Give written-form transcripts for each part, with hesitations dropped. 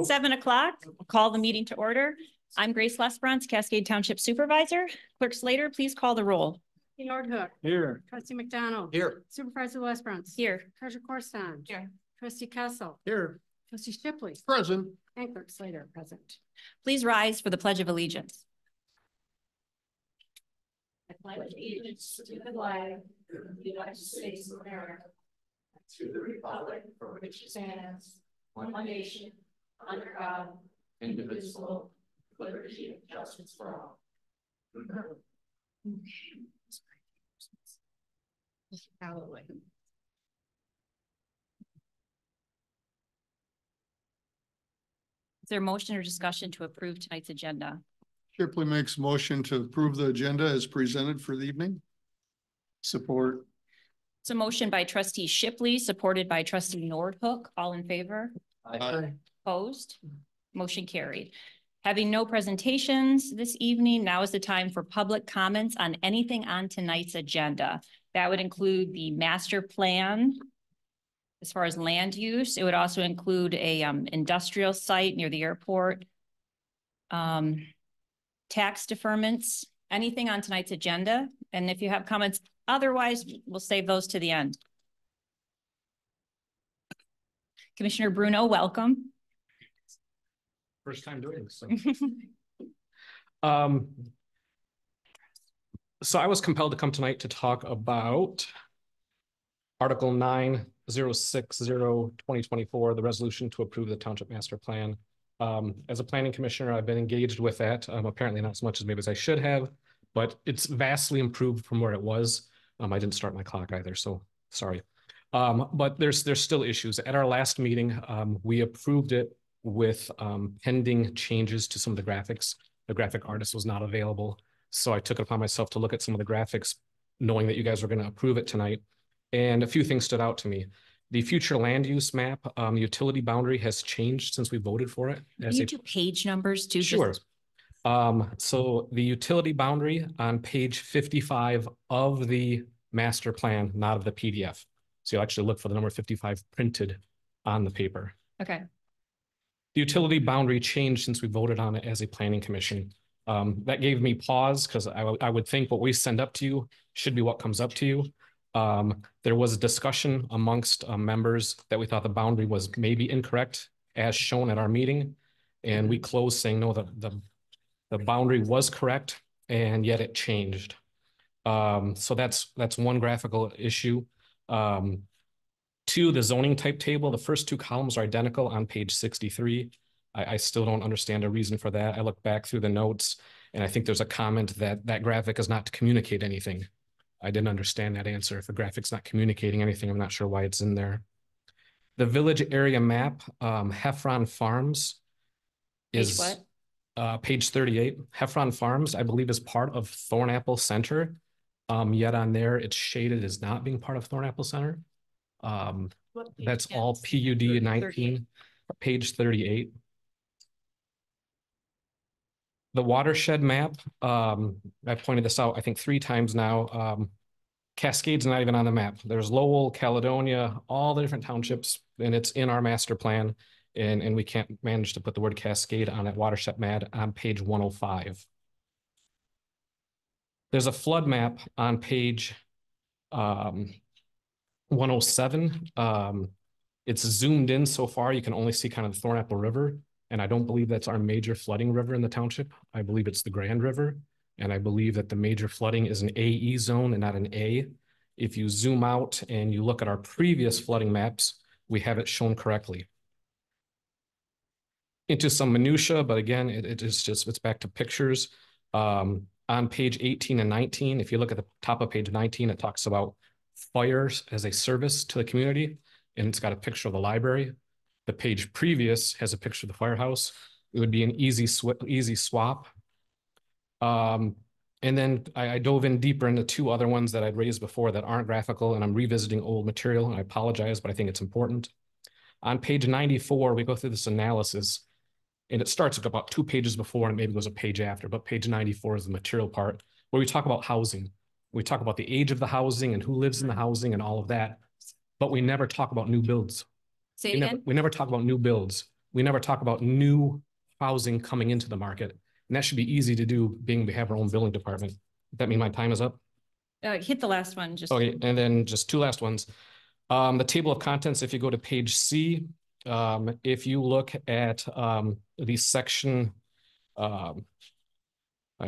7 o'clock. Call the meeting to order. I'm Grace Lesbrunz, Cascade Township Supervisor. Clerk Slater, please call the roll. Nordhook. Here. Trustee McDonald. Here. Supervisor Lesbrunz. Here. Treasurer Corson. Here. Trustee Kessel. Here. Trustee Shipley. Present. And Clerk Slater present. Please rise for the Pledge of Allegiance. I pledge allegiance to the flag of the United States of America, to the republic for which it stands, one nation, under God, indivisible, with liberty and justice for all. Hallelujah. Is there a motion or discussion to approve tonight's agenda? Shipley makes motion to approve the agenda as presented for the evening. Support. It's a motion by Trustee Shipley, supported by Trustee Nordhook. All in favor? Aye. Opposed? Motion carried. Having no presentations this evening, now is the time for public comments on anything on tonight's agenda. That would include the master plan. As far as land use, it would also include a industrial site near the airport. Tax deferments, anything on tonight's agenda. And if you have comments, otherwise, we'll save those to the end. Commissioner Bruno, welcome. First time doing this. So I was compelled to come tonight to talk about Article 9060-2024, the resolution to approve the Township Master Plan. As a planning commissioner, I've been engaged with that. Apparently not as much as maybe as I should have, but it's vastly improved from where it was. I didn't start my clock either, so sorry. But there's still issues. At our last meeting, we approved it with pending changes to some of the graphics. The graphic artist was not available. So I took it upon myself to look at some of the graphics, knowing that you guys were going to approve it tonight. And a few things stood out to me. The future land use map, utility boundary has changed since we voted for it. Can you do page numbers too? Sure. So the utility boundary on page 55 of the master plan, not of the PDF. So you'll actually look for the number 55 printed on the paper. Okay. The utility boundary changed since we voted on it as a planning commission. That gave me pause because I would think what we send up to you should be what comes up to you. There was a discussion amongst members that we thought the boundary was maybe incorrect as shown at our meeting. And we closed saying, no, the boundary was correct and yet it changed. So that's one graphical issue. Two, the zoning type table, the first two columns are identical on page 63. I still don't understand a reason for that. I look back through the notes and I think there's a comment that that graphic is not to communicate anything. I didn't understand that answer. If the graphic's not communicating anything, I'm not sure why it's in there. The village area map, Heffron Farms is page 38. Heffron Farms, I believe, is part of Thornapple Center. Yet on there, it's shaded as not being part of Thornapple Center. That's all PUD 19, page 38. The watershed map, I've pointed this out, I think 3 times now. Cascade's not even on the map. There's Lowell, Caledonia, all the different townships, and it's in our master plan. And we can't manage to put the word Cascade on that watershed map on page 105. There's a flood map on page 107. It's zoomed in so far, you can only see kind of the Thornapple River. And I don't believe that's our major flooding river in the township. I believe it's the Grand River. And I believe that the major flooding is an AE zone and not an A. If you zoom out and you look at our previous flooding maps, we have it shown correctly. Into some minutia, but again, it's back to pictures. On page 18 and 19, if you look at the top of page 19, it talks about fires as a service to the community. And it's got a picture of the library. The page previous has a picture of the firehouse. It would be an easy swap. And then I dove in deeper into 2 other ones that I'd raised before that aren't graphical, and I'm revisiting old material, and I apologize, but I think it's important. On page 94, we go through this analysis, and it starts about 2 pages before and maybe goes a page after, but page 94 is the material part where we talk about housing. We talk about the age of the housing and who lives in the housing and all of that, but we never talk about new builds. Say it again. We never talk about new builds. we never talk about new housing coming into the market. And that should be easy to do, being we have our own building department. Does that mean my time is up? Hit the last one, just. Okay, and then just two last ones. The table of contents, if you go to page C, if you look at the section, I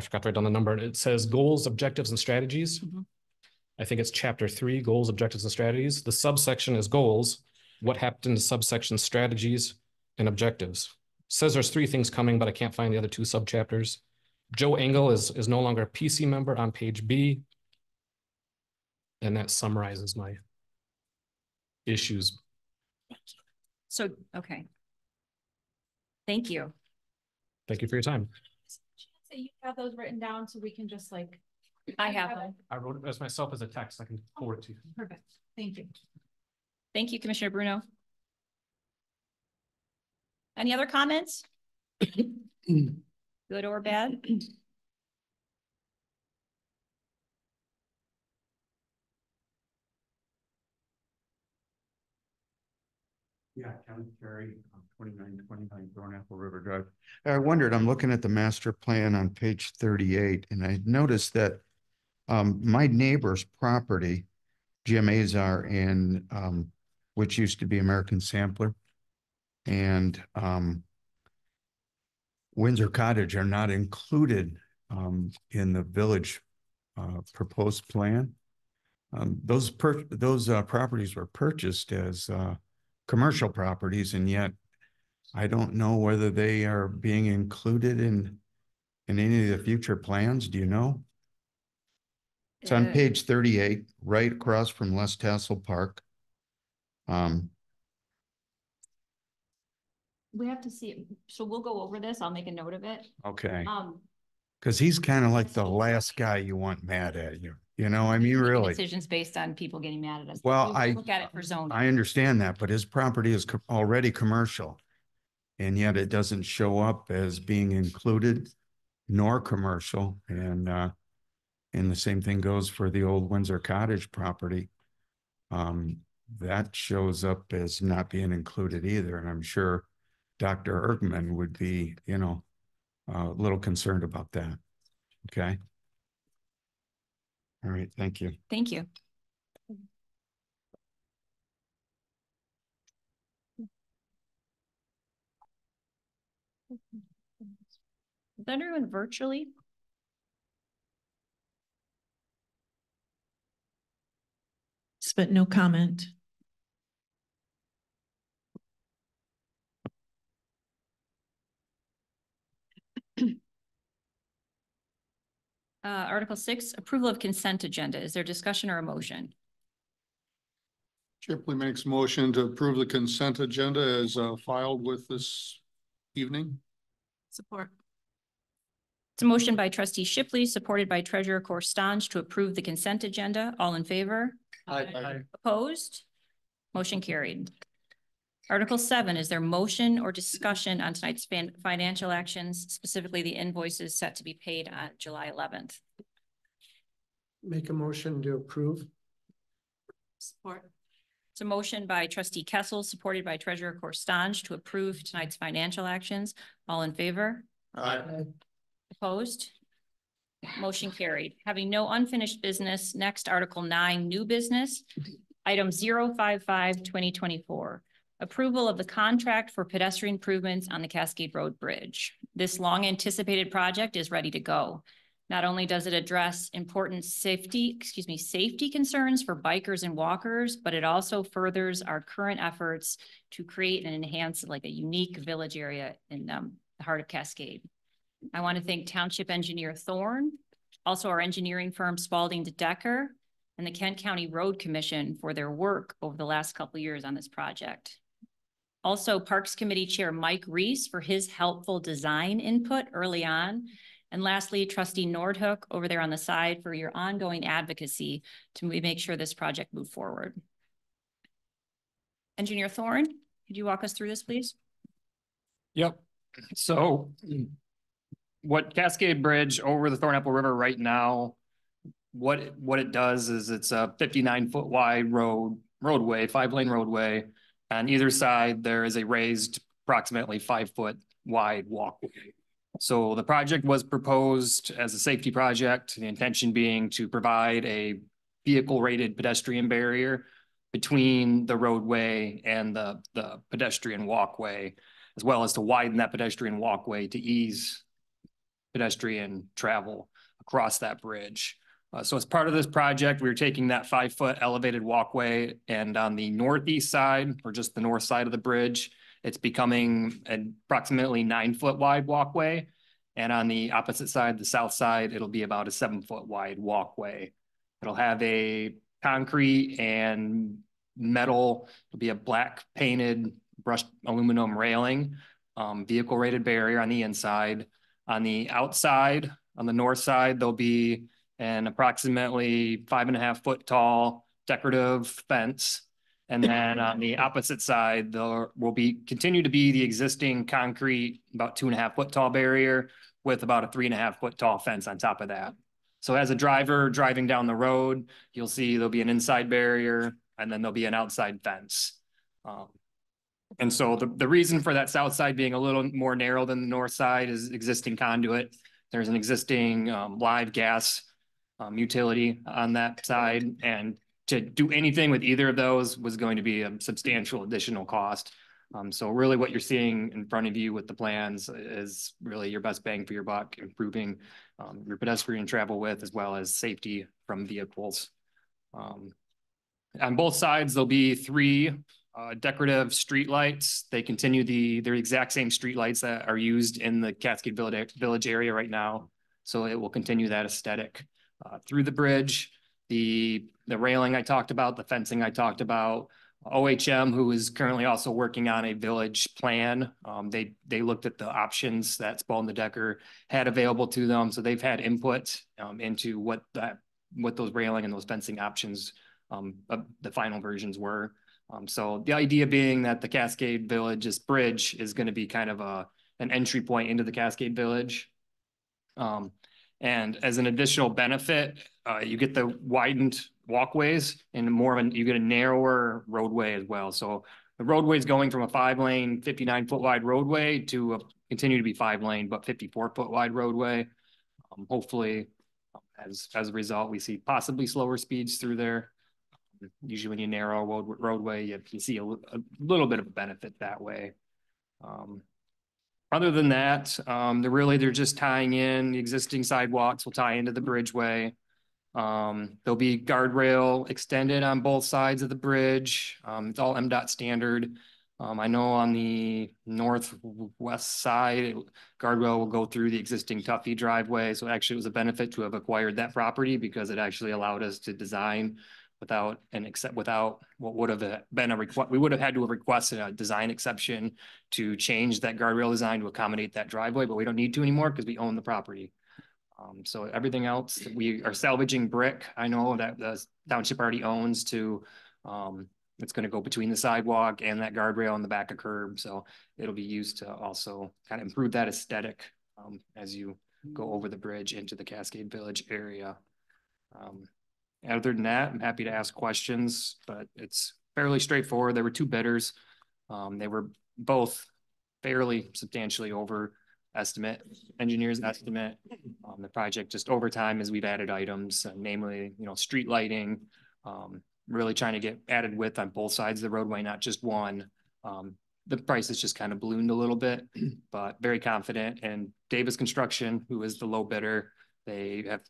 forgot to write down the number. It says goals, objectives, and strategies. Mhm. I think it's chapter 3, goals, objectives, and strategies. The subsection is goals. What happened to subsection strategies and objectives? It says there's 3 things coming, but I can't find the other 2 subchapters. Joe Engel is no longer a PC member on page B. And that summarizes my issues. So, okay. Thank you. Thank you for your time. So you have those written down so we can just like. I have them. I wrote it as myself as a text. I can forward it to you. Perfect, thank you. Thank you, Commissioner Bruno. Any other comments? Good or bad? Yeah, County Kerry, 2929 Thornapple River Drive. I wondered, I'm looking at the master plan on page 38, and I noticed that my neighbor's property, Jim Azar, and which used to be American Sampler, and Windsor Cottage are not included in the village proposed plan. Those properties were purchased as commercial properties, and yet I don't know whether they are being included in any of the future plans. Do you know? It's on page 38, right across from Les Tassel Park. We have to see, so we'll go over this. I'll make a note of it. Okay. Because he's kind of like the last guy you want mad at you. You know, I mean, making really. Decisions based on people getting mad at us. Well, We I look at it for zoning. I understand that, but his property is already commercial. And yet it doesn't show up as being included nor commercial. And the same thing goes for the old Windsor Cottage property. That shows up as not being included either. And I'm sure Dr. Erkman would be, you know, a little concerned about that. Okay. All right. Thank you. Thank you. Is everyone virtually? But no comment. Article 6, approval of consent agenda. Is there discussion or a motion? Shipley makes motion to approve the consent agenda as filed with this evening. Support. It's a motion by trustee Shipley, supported by treasurer Corstange to approve the consent agenda. All in favor? Aye. Opposed? Motion carried. Article 7, is there motion or discussion on tonight's financial actions, specifically the invoices set to be paid on July 11th? Make a motion to approve. Support. It's a motion by trustee Kessel, supported by treasurer Corstange to approve tonight's financial actions. All in favor? Aye. Opposed? Motion carried. Having no unfinished business, next Article 9, new business. Item 055-2024. Approval of the contract for pedestrian improvements on the Cascade Road Bridge. This long anticipated project is ready to go. Not only does it address important safety concerns for bikers and walkers, but it also furthers our current efforts to create and enhance like a unique village area in the heart of Cascade. I want to thank Township Engineer Thorne, also our engineering firm Spalding to Decker, and the Kent County Road Commission for their work over the last couple of years on this project. Also, Parks Committee Chair Mike Reese for his helpful design input early on. And lastly, Trustee Nordhook over there on the side for your ongoing advocacy to make sure this project move forward. Engineer Thorne, could you walk us through this, please? Yep. So what Cascade Bridge over the Thornapple River right now, what it does is it's a 59-foot wide roadway, 5-lane roadway. On either side, there is a raised approximately 5-foot wide walkway. So the project was proposed as a safety project, the intention being to provide a vehicle-rated pedestrian barrier between the roadway and the pedestrian walkway, as well as to widen that pedestrian walkway to ease pedestrian travel across that bridge. So as part of this project, we were taking that 5-foot elevated walkway, and on the northeast side, or just the north side of the bridge, it's becoming an approximately 9-foot wide walkway. And on the opposite side, the south side, it'll be about a 7-foot wide walkway. It'll have a concrete and metal, it'll be a black painted brushed aluminum railing, vehicle rated barrier on the inside. On the outside, on the north side, there'll be an approximately 5.5-foot tall decorative fence. And then on the opposite side, there will continue to be the existing concrete, about 2.5-foot tall barrier with about a 3.5-foot tall fence on top of that. So as a driver driving down the road, you'll see there'll be an inside barrier and then there'll be an outside fence. And so the reason for that south side being a little more narrow than the north side is existing conduit. There's an existing live gas utility on that side, and to do anything with either of those was going to be a substantial additional cost. So really what you're seeing in front of you with the plans is really your best bang for your buck, improving your pedestrian travel width as well as safety from vehicles. On both sides, there'll be 3 decorative streetlights. They continue they're the exact same streetlights that are used in the Cascade Village area right now. So it will continue that aesthetic through the bridge. The railing I talked about, the fencing I talked about. OHM, who is currently also working on a village plan, they looked at the options that Spalding Decker had available to them. So they've had input into what those railing and those fencing options, the final versions were. So the idea being that the Cascade Village's bridge is going to be kind of an entry point into the Cascade Village. And as an additional benefit, you get the widened walkways and you get a narrower roadway as well. So the roadway is going from a 5-lane, 59-foot wide roadway to continue to be 5-lane, but 54-foot wide roadway. Hopefully, as a result, we see possibly slower speeds through there. Usually when you narrow a roadway, you see a little bit of a benefit that way. Other than that, they're just tying in the existing sidewalks will tie into the bridgeway. There'll be guardrail extended on both sides of the bridge. It's all MDOT standard. I know on the northwest side, guardrail will go through the existing Tuffy driveway. So actually it was a benefit to have acquired that property because it actually allowed us to design without what would have been we would have had to have requested a design exception to change that guardrail design to accommodate that driveway, but we don't need to anymore because we own the property. So everything else, we are salvaging brick. I know that the township already owns it's going to go between the sidewalk and that guardrail on the back of curb. So it'll be used to also kind of improve that aesthetic as you go over the bridge into the Cascade Village area. Other than that, I'm happy to ask questions, but it's fairly straightforward. There were 2 bidders. They were both fairly substantially over engineer's estimate. The project just over time as we've added items, namely, street lighting, really trying to get added width on both sides of the roadway, not just one. The price has just kind of ballooned a little bit, but very confident. And Davis Construction, who is the low bidder, they have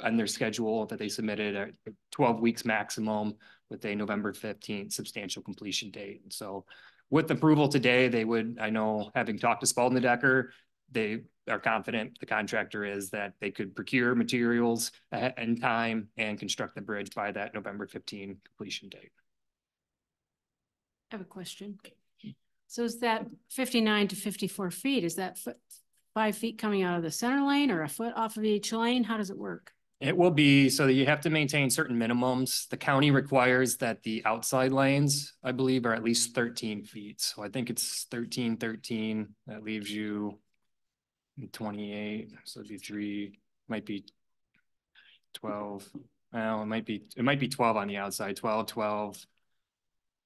on their schedule that they submitted 12 weeks maximum with a November 15th substantial completion date. So with approval today, they would, I know, having talked to Spalding Decker, they are confident, the contractor is, that they could procure materials in time and construct the bridge by that November 15 completion date. I have a question. So is that 59 to 54 feet? Is that 5 feet coming out of the center lane or a foot off of each lane? How does it work? It will be, so that you have to maintain certain minimums. The county requires that the outside lanes, I believe, are at least 13 feet. So I think it's 13. That leaves you 28. So it'd be might be 12. Well, it might be 12 on the outside, 12,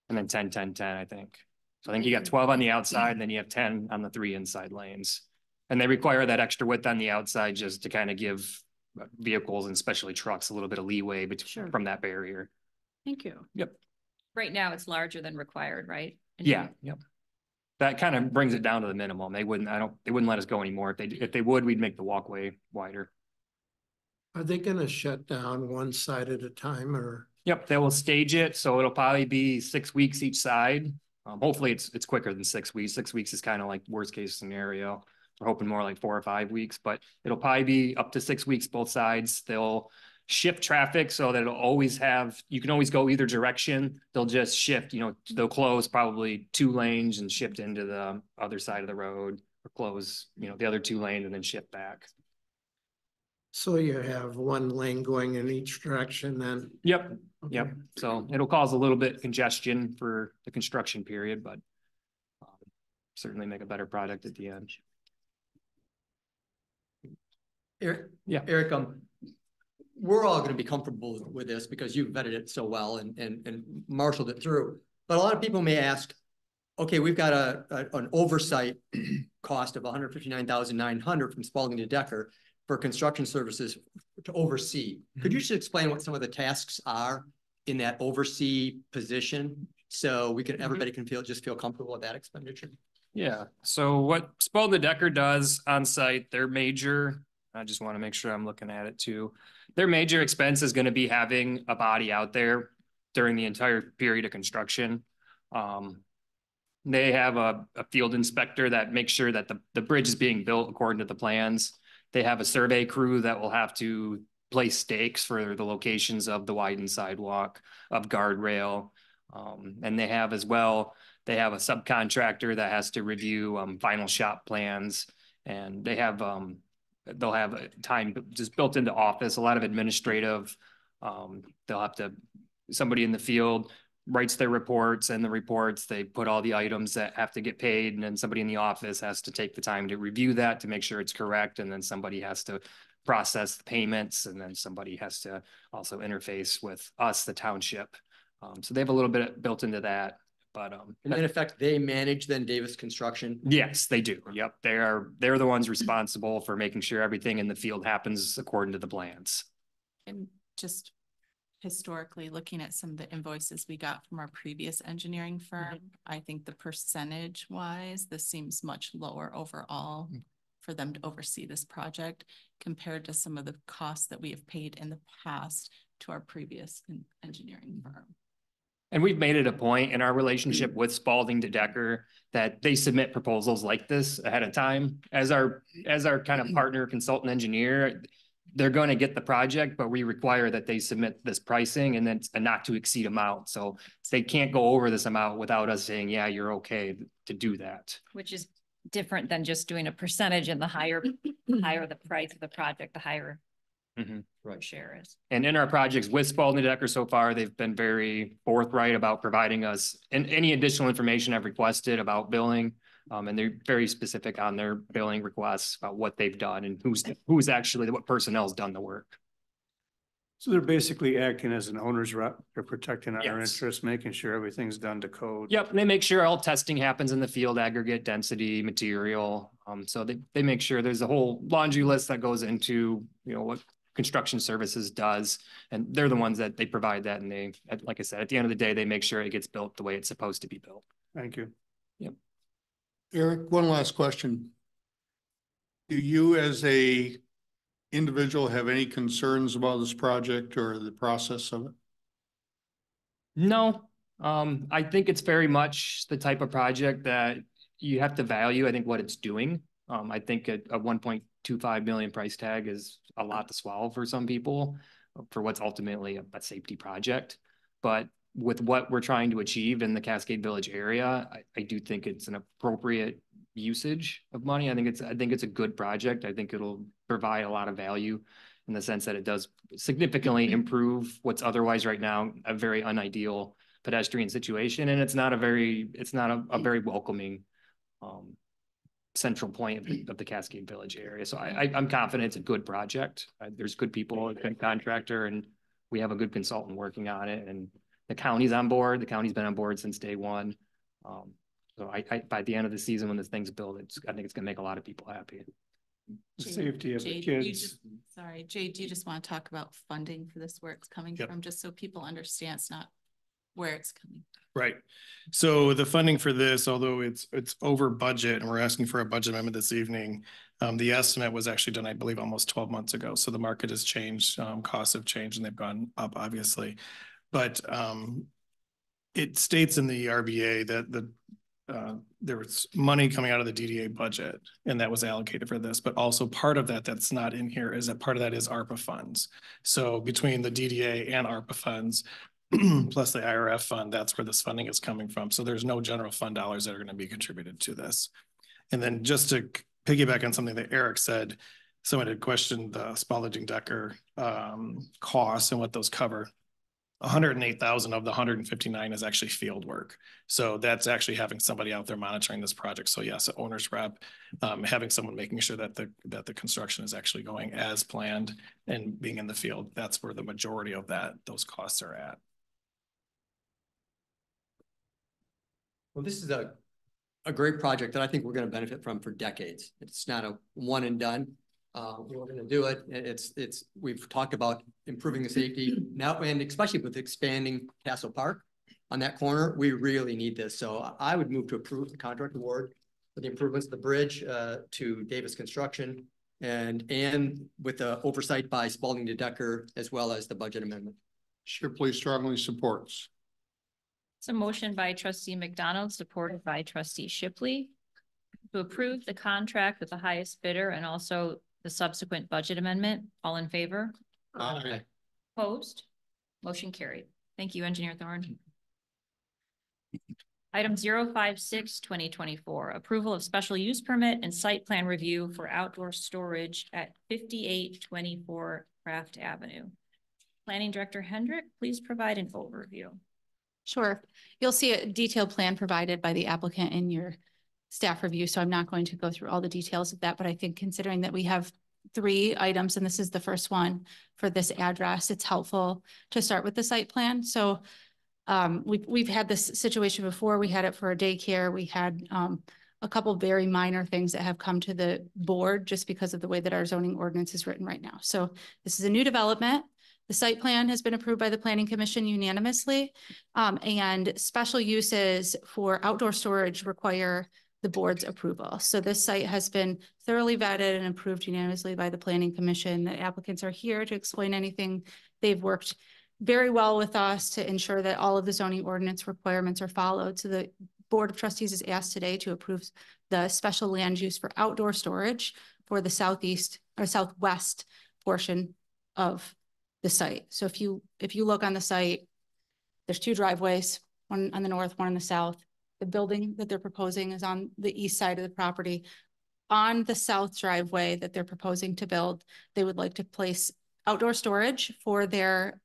and then 10, I think. So I think you got 12 on the outside and then you have 10 on the 3 inside lanes. And they require that extra width on the outside just to kind of give vehicles and especially trucks a little bit of leeway Sure. from that barrier. Thank you. Yep. Right now, it's larger than required, right? Yeah. Yep. That kind of brings it down to the minimum. They wouldn't let us go anymore. If they would, we'd make the walkway wider. Are they gonna shut down one side at a time or? Yep, they will stage it, so it'll probably be 6 weeks each side. Hopefully it's quicker than 6 weeks. 6 weeks is kind of like worst case scenario. We're hoping more like 4 or 5 weeks, but it'll probably be up to 6 weeks both sides. They'll shift traffic so that it'll always have, you can always go either direction. They'll just shift, they'll close probably 2 lanes and shift into the other side of the road, or close, the other 2 lanes and then shift back. So you have one lane going in each direction then? Yep. Okay. Yep. So it'll cause a little bit congestion for the construction period, but certainly make a better product at the end. Eric, Yeah. Eric, we're all going to be comfortable with this because you've vetted it so well and marshaled it through. But a lot of people may ask, okay, we've got an oversight cost of $159,900 from Spalding to Decker for construction services to oversee. Could you just explain what some of the tasks are in that oversee position so we can everybody can feel comfortable with that expenditure? Yeah. So what Spalding Decker does on site, their major, I just want to make sure I'm looking at it too. Their major expense is going to be having a body out there during the entire period of construction. They have a field inspector that makes sure that the bridge is being built according to the plans. They have a survey crew that will have to place stakes for the locations of the widened sidewalk, of guardrail. And they have as well, they have a subcontractor that has to review final shop plans. And they have, they'll have time just built into office, a lot of administrative. They'll have to, somebody in the field writes their reports, and the reports, they put all the items that have to get paid, and then somebody in the office has to take the time to review that to make sure it's correct, and then somebody has to process the payments, and then somebody has to also interface with us, the township. So they have a little bit built into that, but And in effect, they manage then Davis Construction? yes, they do. Yep, they're the ones responsible for making sure everything in the field happens according to the plans. And just historically, looking at some of the invoices we got from our previous engineering firm, I think the percentage wise, this seems much lower overall for them to oversee this project compared to some of the costs that we have paid in the past to our previous engineering firm. And we've made it a point in our relationship with Spalding to Decker that they submit proposals like this ahead of time. As our kind of partner consultant engineer, they're going to get the project, but we require that they submit this pricing and then a not to exceed amount. So they can't go over this amount without us saying, yeah, you're okay to do that. Which is different than just doing a percentage, and the higher the price of the project, the higher Right. share is. And in our projects with Spalding Decker so far, they've been very forthright about providing us any additional information I've requested about billing. And they're very specific on their billing requests about what they've done and who's actually, what personnel's done the work. So they're basically acting as an owner's rep. They're protecting our Yes. interests, making sure everything's done to code. Yep, and they make sure all testing happens in the field, aggregate density, material. So they make sure there's a whole laundry list that goes into, what construction services does. And they're the ones that they provide that. And they, like I said, at the end of the day, they make sure it gets built the way it's supposed to be built. Thank you. Yep. Eric, one last question. Do you as a individual have any concerns about this project or the process of it? No, I think it's very much the type of project that you have to value, I think, what it's doing. I think a 1.25 million price tag is a lot to swallow for some people for what's ultimately a safety project. But with what we're trying to achieve in the Cascade Village area, I do think it's an appropriate usage of money. I think it's a good project. I think it'll provide a lot of value in the sense that it does significantly improve what's otherwise right now a very unideal pedestrian situation. And it's not a very welcoming central point of the Cascade Village area. So I'm confident it's a good project. There's good people, a good contractor, and we have a good consultant working on it. And the county's on board. The county's been on board since day one. So by the end of the season, when this thing's built, I think it's gonna make a lot of people happy. The Jade- safety of the Jade, you kids. just- Sorry, Jade, do you just want to talk about funding for this, where it's coming Yep. from, just so people understand it's not where it's coming? Right. So the funding for this, although it's over budget and we're asking for a budget amendment this evening, the estimate was actually done, I believe, almost 12 months ago. So the market has changed, costs have changed and they've gone up, obviously. But it states in the RBA that there was money coming out of the DDA budget and that was allocated for this, but also part of that that's not in here is that part of that is ARPA funds. So between the DDA and ARPA funds, plus the IRF fund, that's where this funding is coming from. So there's no general fund dollars that are going to be contributed to this. And then just to piggyback on something that Eric said, someone had questioned the Spalding Decker costs and what those cover. 108,000 of the 159 is actually field work. So that's actually having somebody out there monitoring this project. So yes, an owner's rep, having someone making sure that the construction is actually going as planned and being in the field. That's where the majority of those costs are at. Well, this is a great project that I think we're going to benefit from for decades. It's not a one and done. We're going to do it. We've talked about improving the safety now, and especially with expanding Castle Park on that corner, we really need this. So I would move to approve the contract award for the improvements of the bridge to Davis Construction and with the oversight by Spalding Decker, as well as the budget amendment. Shipley strongly supports. It's a motion by trustee McDonald, supported by trustee Shipley, to approve the contract with the highest bidder and also the subsequent budget amendment. All in favor? Aye. Opposed? Motion carried. Thank you, Engineer Thorne. Item 056-2024, approval of special use permit and site plan review for outdoor storage at 5824 Craft Avenue. Planning Director Hendrick, please provide an overview. Sure. You'll see a detailed plan provided by the applicant in your staff review, so I'm not going to go through all the details of that, but I think considering that we have 3 items and this is the first one for this address, it's helpful to start with the site plan. So we've had this situation before. We had it for a daycare. We had a couple very minor things that have come to the board just because of the way that our zoning ordinance is written right now. So this is a new development. The site plan has been approved by the Planning Commission unanimously, and special uses for outdoor storage require the board's approval. So this site has been thoroughly vetted and approved unanimously by the Planning Commission. The applicants are here to explain anything. They've worked very well with us to ensure that all of the zoning ordinance requirements are followed. So the Board of Trustees is asked today to approve the special land use for outdoor storage for the southeast or southwest portion of the site. So if you look on the site, there's 2 driveways, one on the north, one on the south. The building that they're proposing is on the east side of the property. On the south driveway that they're proposing to build, they would like to place outdoor storage for their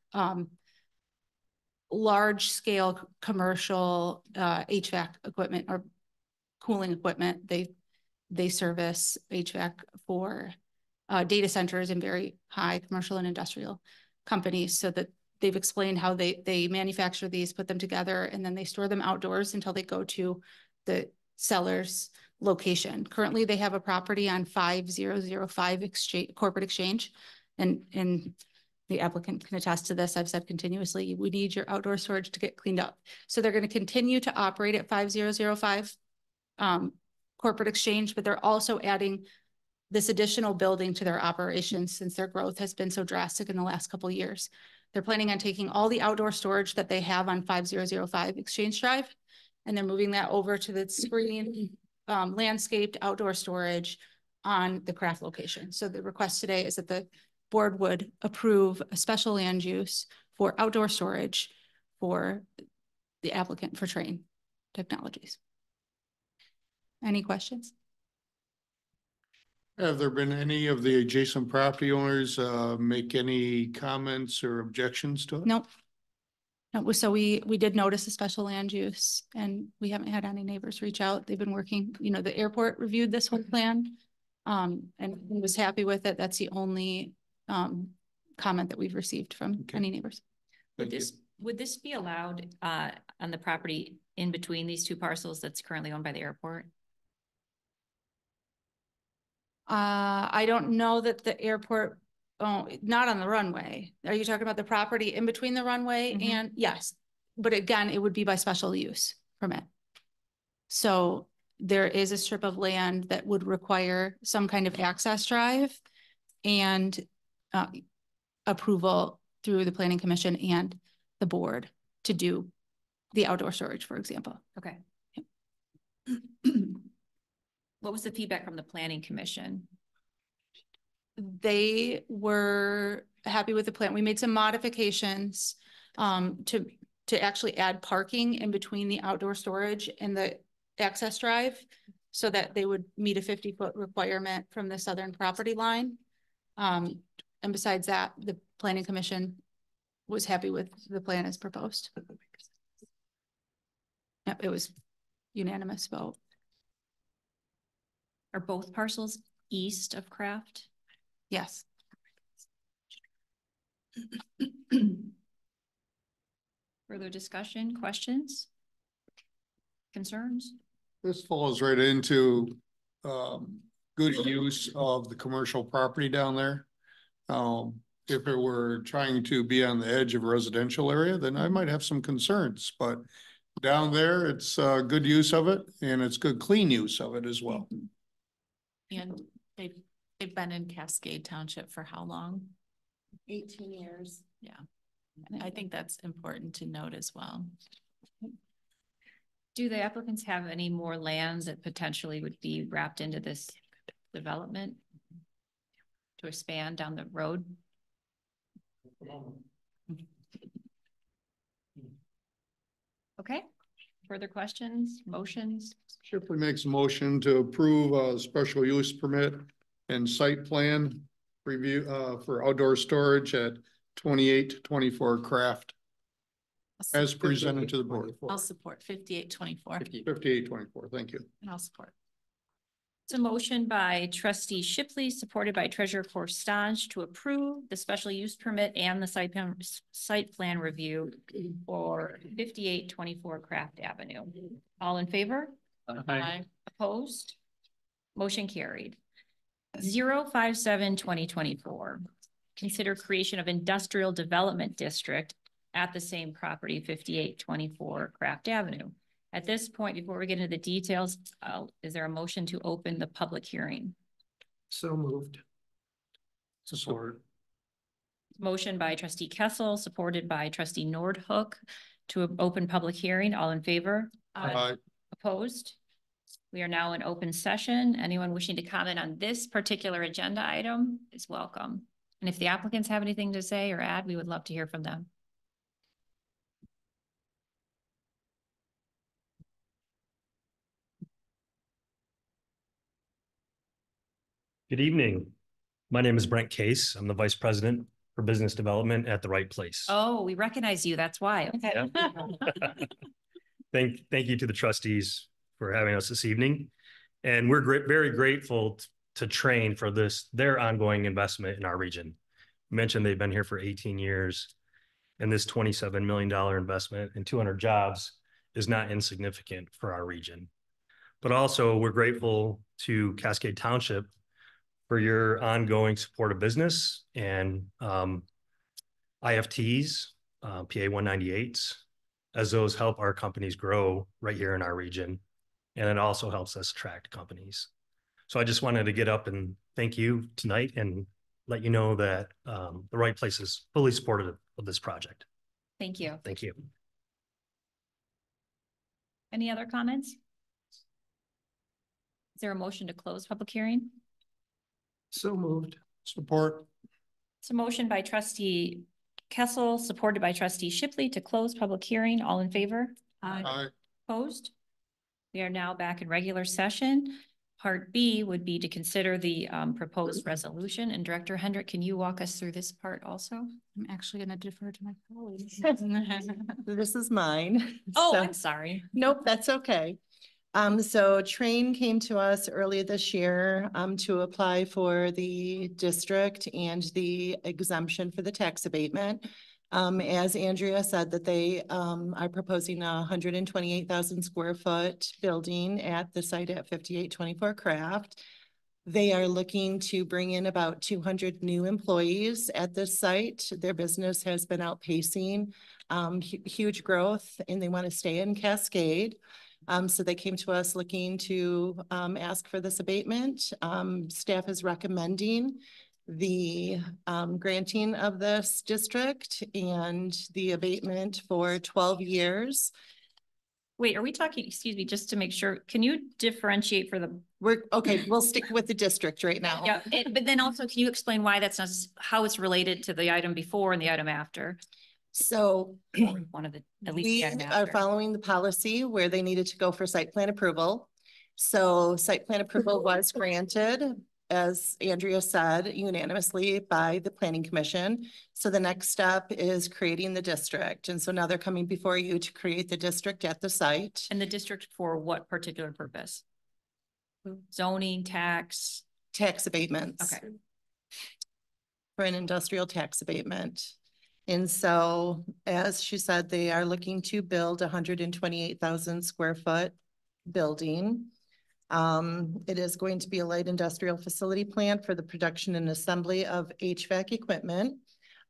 large scale commercial HVAC equipment or cooling equipment. They service HVAC for data centers and very high commercial and industrial companies, so that they've explained how they manufacture these, put them together, and then they store them outdoors until they go to the seller's location. Currently, they have a property on 5005 Corporate Exchange, and the applicant can attest to this. I've said continuously, we need your outdoor storage to get cleaned up. So they're going to continue to operate at 5005 Corporate Exchange, but they're also adding this additional building to their operations since their growth has been so drastic in the last couple of years. They're planning on taking all the outdoor storage that they have on 5005 Exchange Drive, and they're moving that over to the screen landscaped outdoor storage on the Craft location. So the request today is that the board would approve a special land use for outdoor storage for the applicant for Train Technologies. Any questions? Have there been any of the adjacent property owners make any comments or objections to it? Nope. No, so we did notice a special land use and we haven't had any neighbors reach out. They've been working, the airport reviewed this whole plan and was happy with it. That's the only comment that we've received from any neighbors. Would this Would this be allowed on the property in between these two parcels that's currently owned by the airport? I don't know that the airport, oh, not on the runway. Are you talking about the property in between the runway? Mhm. And yes, but again, it would be by special use permit. So there is a strip of land that would require some kind of access drive and approval through the planning commission and the board to do the outdoor storage, for example. Okay. What was the feedback from the planning commission? They were happy with the plan. We made some modifications to actually add parking in between the outdoor storage and the access drive so that they would meet a 50-foot requirement from the southern property line. And besides that, the planning commission was happy with the plan as proposed. Yep, it was unanimous vote. Are both parcels east of Craft? Yes. Further discussion, questions? Concerns? This falls right into good use of the commercial property down there. If it were trying to be on the edge of a residential area, then I might have some concerns, but down there, it's good use of it and it's good clean use of it as well. And they've been in Cascade Township for how long? 18 years. Yeah. I think that's important to note as well. Do the applicants have any more lands that potentially would be wrapped into this development to expand down the road? Okay, further questions, motions? Shipley makes a motion to approve a special use permit and site plan review for outdoor storage at 2824 Craft as presented to the board. I'll support 5824. 5824, thank you. And I'll support. It's a motion by trustee Shipley, supported by treasurer Corstange to approve the special use permit and the site plan review for 5824 Craft Avenue. All in favor? Aye. Opposed? Motion carried. 057-2024. Consider creation of industrial development district at the same property, 5824 Craft Avenue. At this point, before we get into the details, is there a motion to open the public hearing? So moved. Support. Motion by trustee Kessel, supported by trustee Nordhook to open public hearing. All in favor? Aye. Opposed? We are now in open session. Anyone wishing to comment on this particular agenda item is welcome. And if the applicants have anything to say or add, we would love to hear from them. Good evening. My name is Brent Case. I'm the Vice President for Business Development at The Right Place. Oh, we recognize you. That's why. Okay. Yeah. Thank you to the trustees for having us this evening. And we're very grateful to Train for their ongoing investment in our region. You mentioned they've been here for 18 years, and this $27 million investment and 200 jobs is not insignificant for our region. But also we're grateful to Cascade Township for your ongoing support of business and IFTs, PA 198s, as those help our companies grow right here in our region. And it also helps us attract companies. So I just wanted to get up and thank you tonight and let you know that The Right Place is fully supportive of this project. Thank you. Thank you. Any other comments? Is there a motion to close public hearing? So moved. Support. It's a motion by trustee Kessel, supported by trustee Shipley to close public hearing. All in favor? Aye. Opposed? We are now back in regular session. Part B would be to consider the proposed resolution. And Director Hendrick, can you walk us through this part also? I'm actually going to defer to my colleagues. This is mine. Oh, So- I'm sorry. Nope, that's okay. So Train came to us earlier this year to apply for the district and the exemption for the tax abatement. As Andrea said, that they are proposing 128,000 square foot building at the site at 5824 Craft. They are looking to bring in about 200 new employees at this site. Their business has been outpacing huge growth, and they want to stay in Cascade. So they came to us looking to ask for this abatement. Staff is recommending the granting of this district and the abatement for 12 years. Wait, are we talking, excuse me, just to make sure, can you differentiate for the? We're okay, we'll stick with the district right now. Yeah, but then also, can you explain why that's not, how it's related to the item before and the item after? So one of the, at least we the item are after. following the policy where they needed to go for site plan approval. So site plan approval was granted, as Andrea said, unanimously by the Planning Commission. So the next step is creating the district. And so now they're coming before you to create the district at the site. And the district for what particular purpose? Zoning, tax? Tax abatements. Okay. For an industrial tax abatement. And so, as she said, they are looking to build 128,000 square foot building. It is going to be a light industrial facility plant for the production and assembly of HVAC equipment.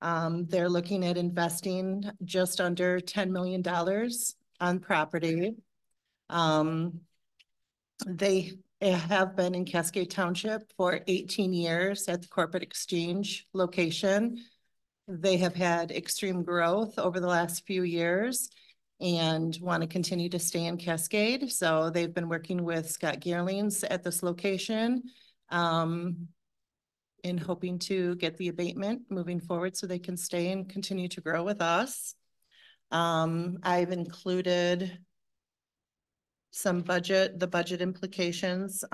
They're looking at investing just under $10 million on property. They have been in Cascade Township for 18 years at the Corporate Exchange location. They have had extreme growth over the last few years and want to continue to stay in Cascade. So they've been working with Scott Geerlings at this location in hoping to get the abatement moving forward so they can stay and continue to grow with us. I've included the budget implications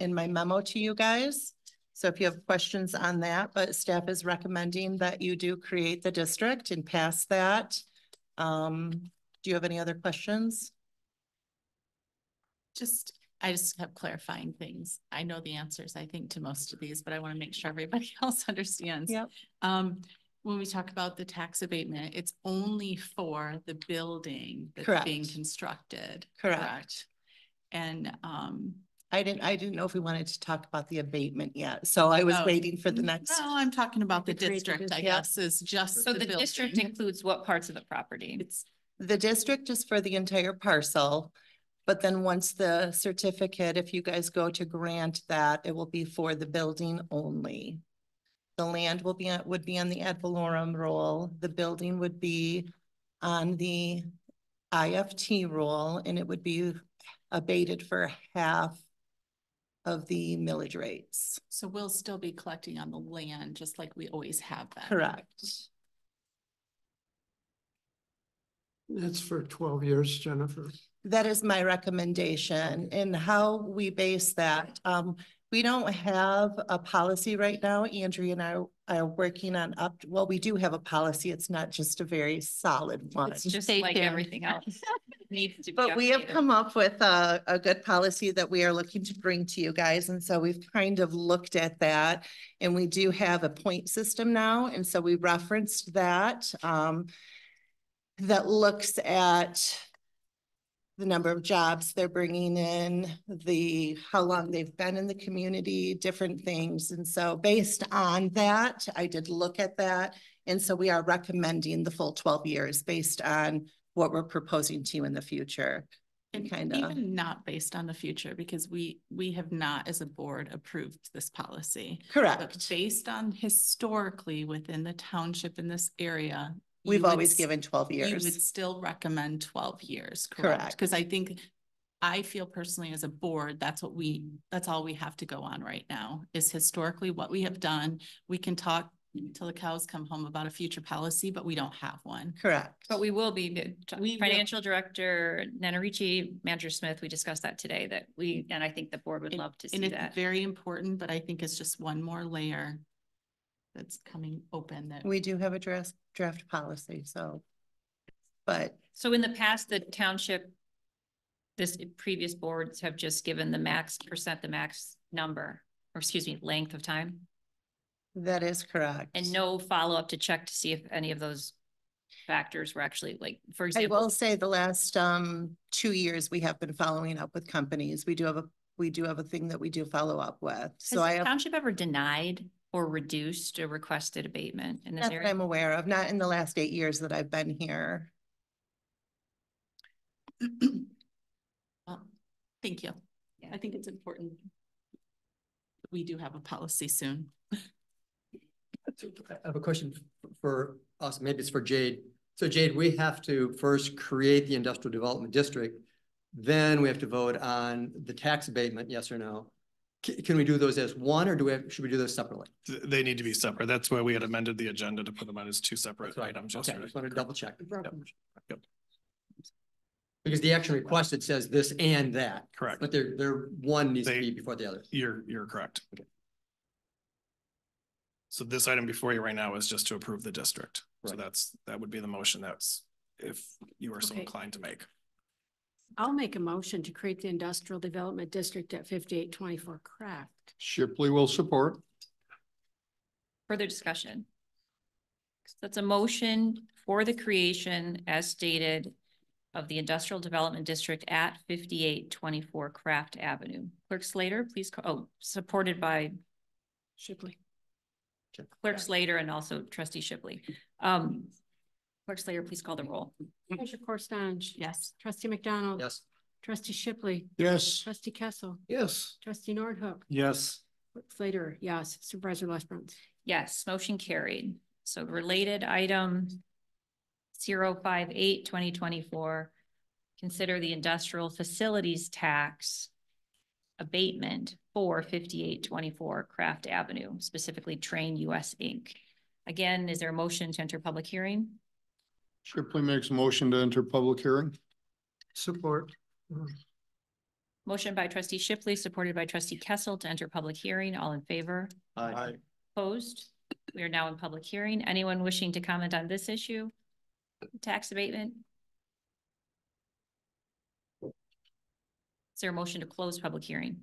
in my memo to you guys. So if you have questions on that, but staff is recommending that you do create the district and pass that. Do you have any other questions? I just have clarifying things. I know the answers, I think, to most of these, but I want to make sure everybody else understands. Yep. When we talk about the tax abatement, it's only for the building that's Correct. being constructed. Correct. And I didn't know if we wanted to talk about the abatement yet. So I was waiting for the next. No, I'm talking about the To create the district, I district. guess, is just. So the building. district includes what parts of the property? The district is for the entire parcel, but then once the certificate, if you guys go to grant that, it will be for the building only. The land would be on the ad valorem roll. The building would be on the IFT roll, and it would be abated for half of the millage rates. So we'll still be collecting on the land, just like we always have been. Correct. That's for 12 years, Jennifer. That is my recommendation. And how we base that. We don't have a policy right now. Andrea and I are working on well, we do have a policy. It's not just a very solid one. It's just like everything else. Needs to be But we have updated. come up with a good policy that we are looking to bring to you guys. And so we've kind of looked at that, and we do have a point system now. And so we referenced that, that looks at the number of jobs they're bringing in, how long they've been in the community, different things. And so based on that, I did look at that. And so we are recommending the full 12 years based on what we're proposing to you in the future. And kind of even not based on the future, because we have not as a board approved this policy. Correct. But based on historically within the township in this area. We've always given 12 years. You would still recommend 12 years, Correct. correct? Because I feel personally as a board, that's all we have to go on right now is historically what we have done. We can talk until the cows come home about a future policy, but we don't have one. Correct. But we will be, financial director, Nana Ricci, manager Smith, we discussed that today and I think the board would love to see that. And it's very important, but I think it's just one more layer that's coming open that. We do have a draft policy, so, but. So in the past, the township, this previous boards have just given the max number, or excuse me, length of time. That is correct. And no follow-up to check to see if any of those factors were actually like, for I example? will say the last 2 years, we have been following up with companies. We do have a thing that we do follow up with. So Has I the have, township ever denied or reduced a requested abatement in this not that area? I'm aware of, not in the last 8 years that I've been here. Well, thank you. Yeah. I think it's important. We do have a policy soon. I have a question for us, maybe it's for Jade. So Jade, we have to first create the industrial development district. Then we have to vote on the tax abatement, yes or no. Can we do those as one, or should we do those separately? They need to be separate. That's why we had amended the agenda to put them on as two separate That's right. items Okay, I yesterday. just wanted to double check. Yep. Because the action requested says this and that. Correct. But they're one needs to be before the other. You're correct. Okay. So this item before you right now is just to approve the district. So Right. that would be the motion that's if you are so Okay. inclined to make. I'll make a motion to create the industrial development district at 5824 Craft. Shipley will support. Further discussion? That's a motion for the creation as stated of the industrial development district at 5824 Craft Avenue. Clerk Slater, please, supported by Shipley. Clerk Slater and also Trustee Shipley. Clerk Slater, please call the roll. Treasurer Corstange. Yes. Trustee McDonald. Yes. Trustee Shipley. Yes. Trustee Kessel. Yes. Trustee Nordhook. Yes. Clerk Slater, yes. Supervisor Lesbrunz. Yes, motion carried. So related item 058-2024, consider the industrial facilities tax abatement for 5824 Craft Avenue, specifically Train US Inc. Again, is there a motion to enter public hearing? Shipley makes a motion to enter public hearing. Support. Motion by Trustee Shipley, supported by Trustee Kessel to enter public hearing. All in favor? Aye. Opposed? We are now in public hearing. Anyone wishing to comment on this issue? Tax abatement? Is there a motion to close public hearing?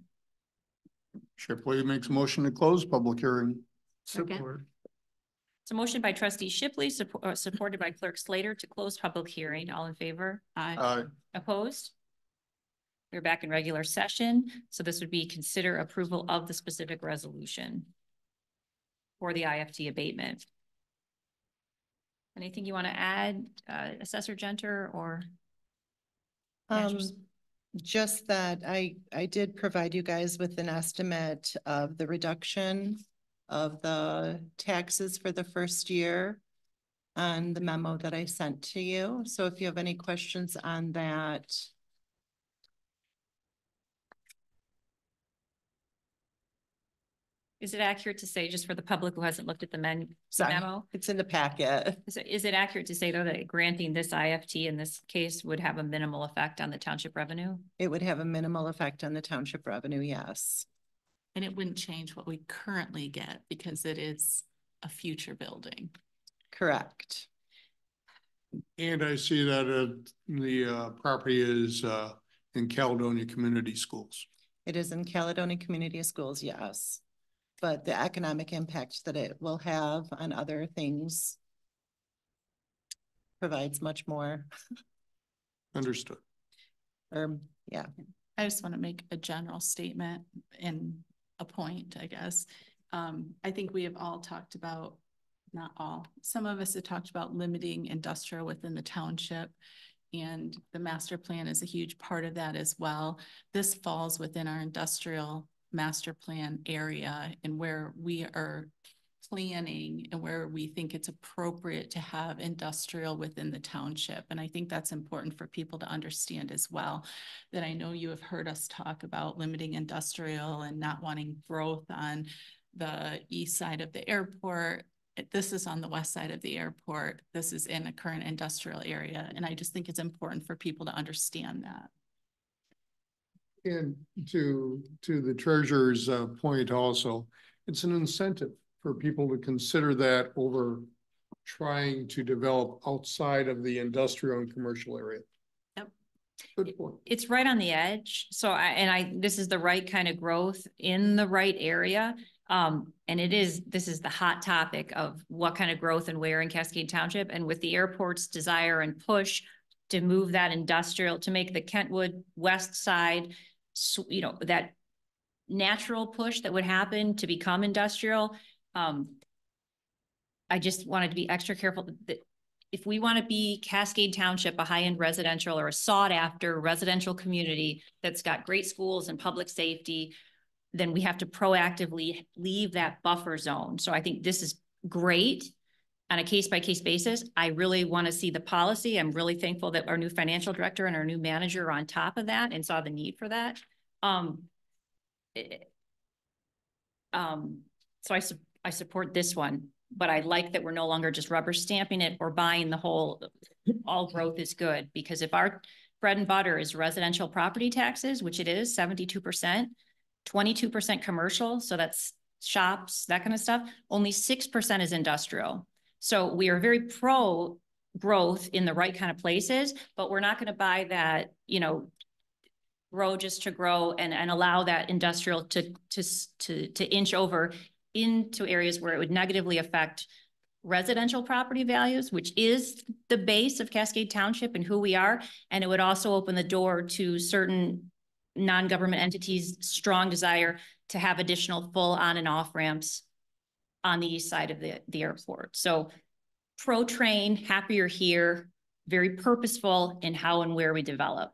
Shipley makes a motion to close public hearing. Support. It's a motion by Trustee Shipley, supported by Clerk Slater to close public hearing. All in favor? Aye. Opposed? We're back in regular session. So this would be consider approval of the specific resolution for the IFT abatement. Anything you want to add, Assessor Genter or? Just that I did provide you guys with an estimate of the reduction of the taxes for the first year on the memo that I sent to you. So if you have any questions on that. Is it accurate to say, just for the public who hasn't looked at the memo? It's in the packet. Is it accurate to say though that granting this IFT in this case would have a minimal effect on the township revenue? It would have a minimal effect on the township revenue, yes. And it wouldn't change what we currently get because it is a future building. Correct. And I see that the property is in Caledonia Community Schools. It is in Caledonia Community Schools, yes. But the economic impact that it will have on other things provides much more. Understood. Yeah. I just want to make a general statement and a point, I guess. I think we have all talked about, not all, some of us have talked about limiting industrial within the township. And the master plan is a huge part of that as well. This falls within our industrial master plan area and where we are planning and where we think it's appropriate to have industrial within the township. And I think that's important for people to understand as well, that I know you have heard us talk about limiting industrial and not wanting growth on the east side of the airport. This is on the west side of the airport. This is in a current industrial area. And I just think it's important for people to understand that. And to the treasurer's point also, it's an incentive for people to consider that over trying to develop outside of the industrial and commercial area. Yep. Good point. It's right on the edge. So this is the right kind of growth in the right area. And this is the hot topic of what kind of growth and where in Cascade Township. And with the airport's desire and push to move that industrial, to make the Kentwood West Side, you know, that natural push that would happen to become industrial. I just wanted to be extra careful that if we want to be Cascade Township, a high-end residential or a sought-after residential community that's got great schools and public safety, then we have to proactively leave that buffer zone. So I think this is great on a case-by-case basis. I really want to see the policy. I'm really thankful that our new financial director and our new manager are on top of that and saw the need for that. So I support this one, but I like that we're no longer just rubber stamping it or buying the whole, all growth is good, because if our bread and butter is residential property taxes, which it is 72%, 22% commercial, so that's shops, that kind of stuff, only 6% is industrial. So we are very pro growth in the right kind of places, but we're not going to buy that, you know, grow just to grow and allow that industrial to inch over into areas where it would negatively affect residential property values, which is the base of Cascade Township and who we are. And it would also open the door to certain non-government entities' strong desire to have additional full on and off ramps on the east side of the airport. So pro train, happier here, very purposeful in how and where we develop.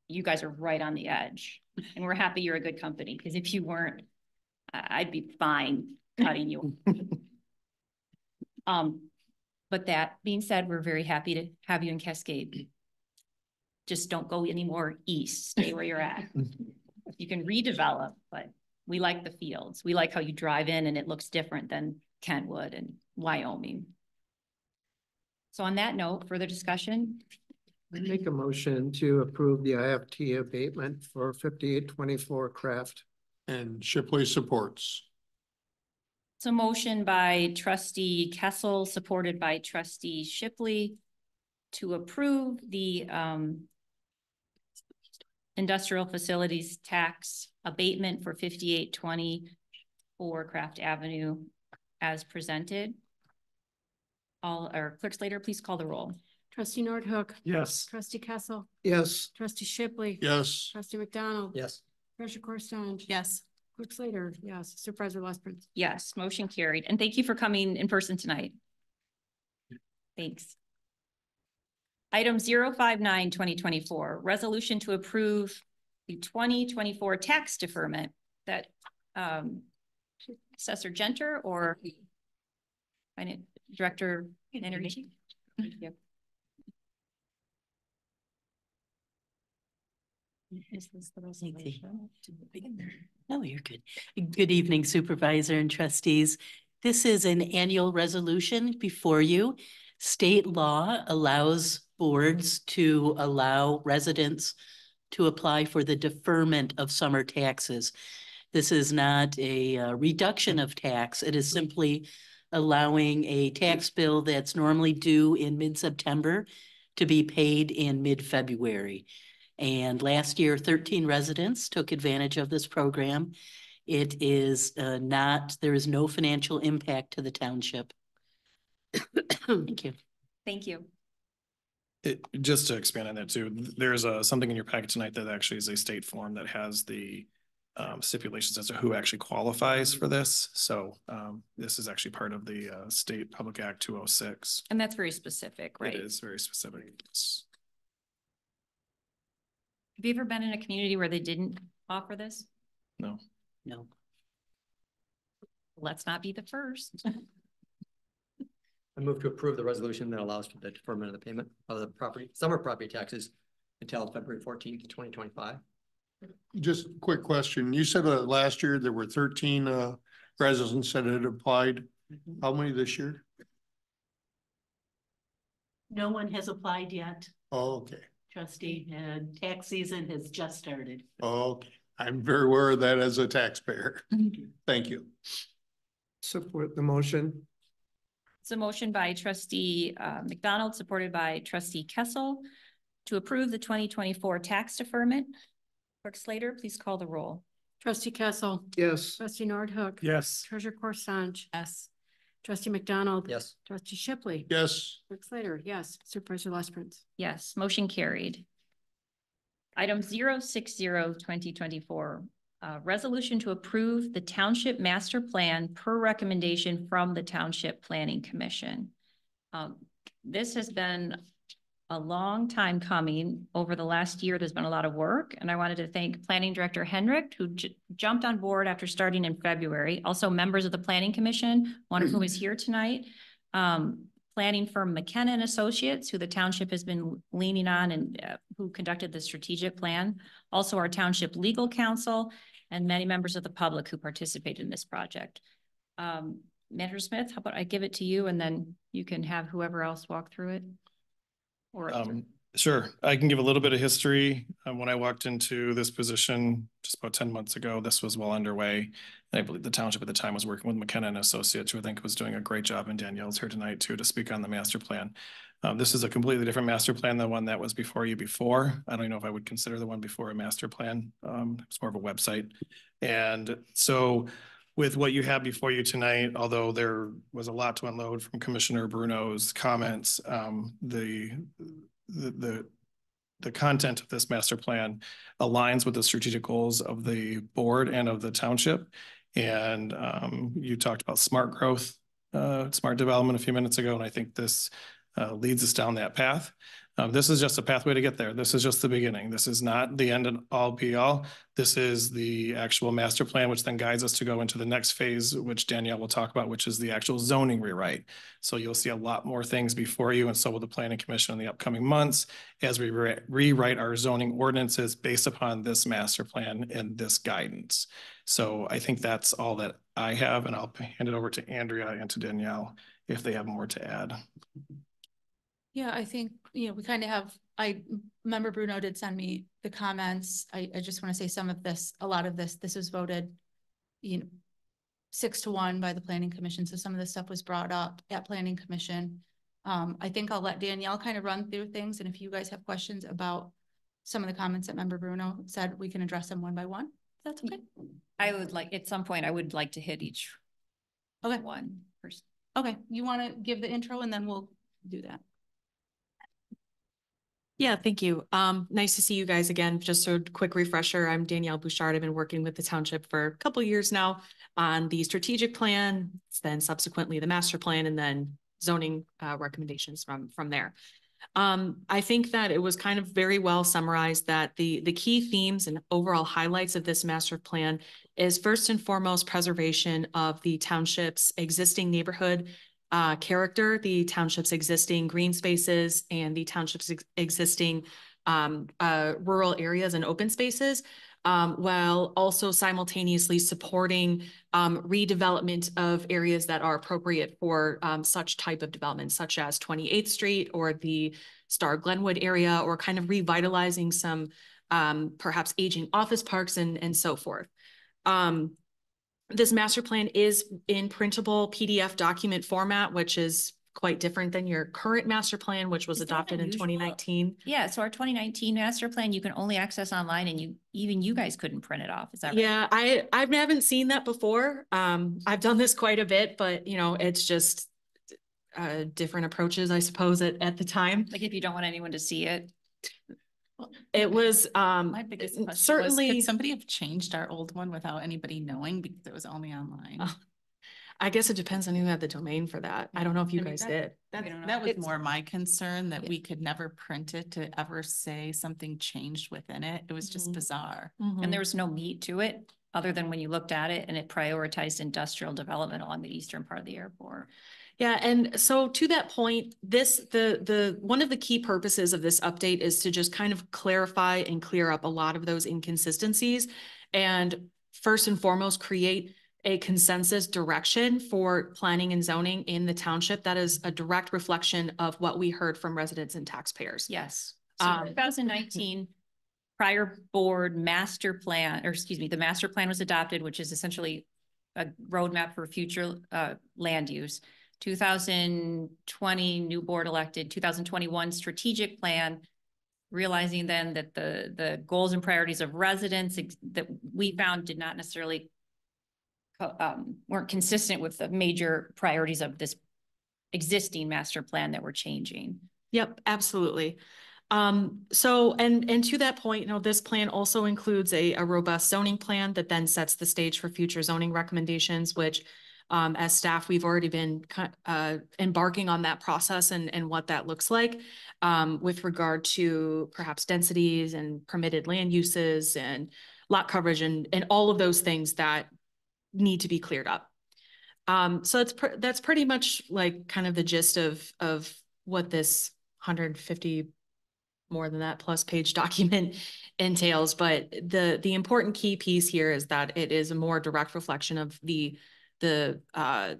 You guys are right on the edge, and we're happy you're a good company, because if you weren't, I'd be fine cutting you. But that being said, we're very happy to have you in Cascade. Just don't go any more east. Stay where you're at. You can redevelop, but we like the fields. We like how you drive in and it looks different than Kentwood and Wyoming. So on that note, further discussion? I make a motion to approve the IFT abatement for 5824 Craft. And Shipley supports. So motion by trustee Kessel, supported by trustee Shipley, to approve the industrial facilities tax abatement for 5824 Craft Avenue as presented. Clerk Slater, please call the roll. Trustee Nordhook. Yes. Trustee Kessel. Yes. Trustee Shipley. Yes. Trustee McDonald. Yes. Treasurer Corrigans. Yes. Clerk Slater. Yes. Supervisor Lesperance. Yes, motion carried. And thank you for coming in person tonight. Thanks. Item 059, 2024, resolution to approve the 2024 tax deferment that Assessor Genter or Director Energy. Yep. Is this the resolution? No, you're good. Good evening, Supervisor and Trustees. This is an annual resolution before you. State law allows boards to allow residents to apply for the deferment of summer taxes. This is not a reduction of tax. It is simply allowing a tax bill that's normally due in mid-September to be paid in mid-February. And last year, 13 residents took advantage of this program. It is there is no financial impact to the township. Thank you. Thank you. Just to expand on that too, there's something in your packet tonight that actually is a state form that has the stipulations as to who actually qualifies for this. So this is actually part of the State Public Act 206. And that's very specific, right? It is very specific. Have you ever been in a community where they didn't offer this? No. No. Let's not be the first. I move to approve the resolution that allows for the deferment of the payment of the summer property taxes until February 14th, 2025. Just a quick question. You said last year there were 13 residents that had applied. How many this year? No one has applied yet. Oh, okay. Trustee, and tax season has just started. Okay. I'm very aware of that as a taxpayer. Thank you. Support the motion. It's a motion by trustee McDonald, supported by trustee Kessel, to approve the 2024 tax deferment. Clerk Slater, please call the roll. Trustee Kessel. Yes. Trustee Nordhook. Yes. Treasurer Coruscant. Yes. Trustee McDonald. Yes. Trustee Shipley. Yes. Clerk Slater, yes. Supervisor Lesperance. Yes, motion carried. Item 060-2024, resolution to approve the township master plan per recommendation from the Township Planning Commission. This has been a long time coming. Over the last year, there's been a lot of work, and I wanted to thank Planning Director Hendrick, who jumped on board after starting in February. Also, members of the Planning Commission, one of whom is here tonight. Planning firm McKenna and Associates, who the township has been leaning on and who conducted the strategic plan. Also, our township legal counsel and many members of the public who participated in this project. Manager Smith, how about I give it to you and then you can have whoever else walk through it? Or Sure. I can give a little bit of history. When I walked into this position just about 10 months ago, this was well underway. And I believe the township at the time was working with McKenna and Associates, who I think was doing a great job. And Danielle's here tonight too, to speak on the master plan. This is a completely different master plan than one that was before you before. I don't even know if I would consider the one before a master plan. It's more of a website. And so with what you have before you tonight, although there was a lot to unload from Commissioner Bruno's comments, the content of this master plan aligns with the strategic goals of the board and of the township. And you talked about smart growth, smart development a few minutes ago, and I think this leads us down that path. This is just a pathway to get there. This is just the beginning. This is not the end and all be all. This is the actual master plan, which then guides us to go into the next phase, which Danielle will talk about, which is the actual zoning rewrite. So you'll see a lot more things before you, and so will the Planning Commission in the upcoming months as we rewrite our zoning ordinances based upon this master plan and this guidance. So I think that's all that I have, and I'll hand it over to Andrea and to Danielle if they have more to add. Yeah, I think, we kind of have, Member Bruno did send me the comments. I just want to say a lot of this was voted, 6-1 by the Planning Commission. So some of this stuff was brought up at Planning Commission. I think I'll let Danielle kind of run through things. And if you guys have questions about some of the comments that Member Bruno said, we can address them one by one. That's okay. I would like, at some point, I would like to hit each one person. Okay, you want to give the intro and then we'll do that. Yeah, thank you. Nice to see you guys again. Just a quick refresher. I'm Danielle Bouchard. I've been working with the township for a couple of years now on the strategic plan, then subsequently the master plan, and then zoning recommendations from there. I think that it was kind of very well summarized that the key themes and overall highlights of this master plan is first and foremost preservation of the township's existing neighborhood character, the township's existing green spaces, and the township's existing rural areas and open spaces, while also simultaneously supporting redevelopment of areas that are appropriate for such type of development, such as 28th Street or the Star Glenwood area, or kind of revitalizing some perhaps aging office parks and so forth. This master plan is in printable PDF document format, which is quite different than your current master plan, which was adopted in 2019. Yeah, so our 2019 master plan, you can only access online, and even you guys couldn't print it off. Is that right? Yeah, I haven't seen that before. I've done this quite a bit, but it's just different approaches, I suppose, at the time. Like if you don't want anyone to see it. It was my biggest question certainly was, could somebody have changed our old one without anybody knowing because it was only online? I guess it depends on who had the domain for that. I don't know if you guys did. That was more my concern, that we could never print it to ever say something changed within it. It was just bizarre. And there was no meat to it other than when you looked at it, and it prioritized industrial development along the eastern part of the airport. Yeah, and so to that point, the one of the key purposes of this update is to just kind of clarify and clear up a lot of those inconsistencies, and first and foremost, create a consensus direction for planning and zoning in the township that is a direct reflection of what we heard from residents and taxpayers. Yes. So 2019 prior board master plan, or excuse me, the master plan was adopted, which is essentially a roadmap for future land use. 2020 new board elected, 2021 strategic plan realizing then that the goals and priorities of residents that we found did not necessarily weren't consistent with the major priorities of this existing master plan that we're changing. Yep, absolutely. So, and to that point, you know, this plan also includes a robust zoning plan that then sets the stage for future zoning recommendations, which as staff, we've already been embarking on that process and what that looks like with regard to perhaps densities and permitted land uses and lot coverage and all of those things that need to be cleared up. So that's pretty much like kind of the gist of what this 150 more than that plus page document entails. But the important key piece here is that it is a more direct reflection of the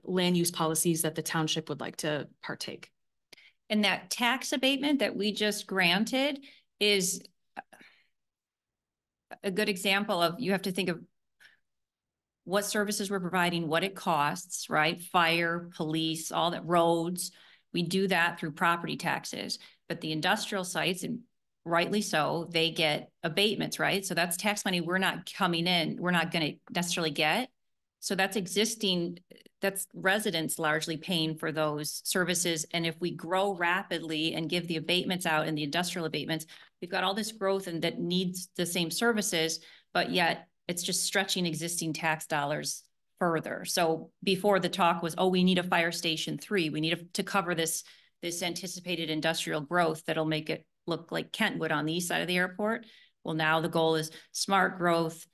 land use policies that the township would like to partake. And that tax abatement that we just granted is a good example of, you have to think of what services we're providing, what it costs, right? Fire, police, all that, roads. We do that through property taxes, but the industrial sites, and rightly so, they get abatements, right? So that's tax money we're not coming in, we're not going to necessarily get. So that's existing, that's residents largely paying for those services. And if we grow rapidly and give the abatements out and the industrial abatements, we've got all this growth and that needs the same services, but yet it's just stretching existing tax dollars further. So before the talk was, oh, we need a fire station 3. We need to cover this anticipated industrial growth that'll make it look like Kentwood on the east side of the airport. Well, now the goal is smart growth,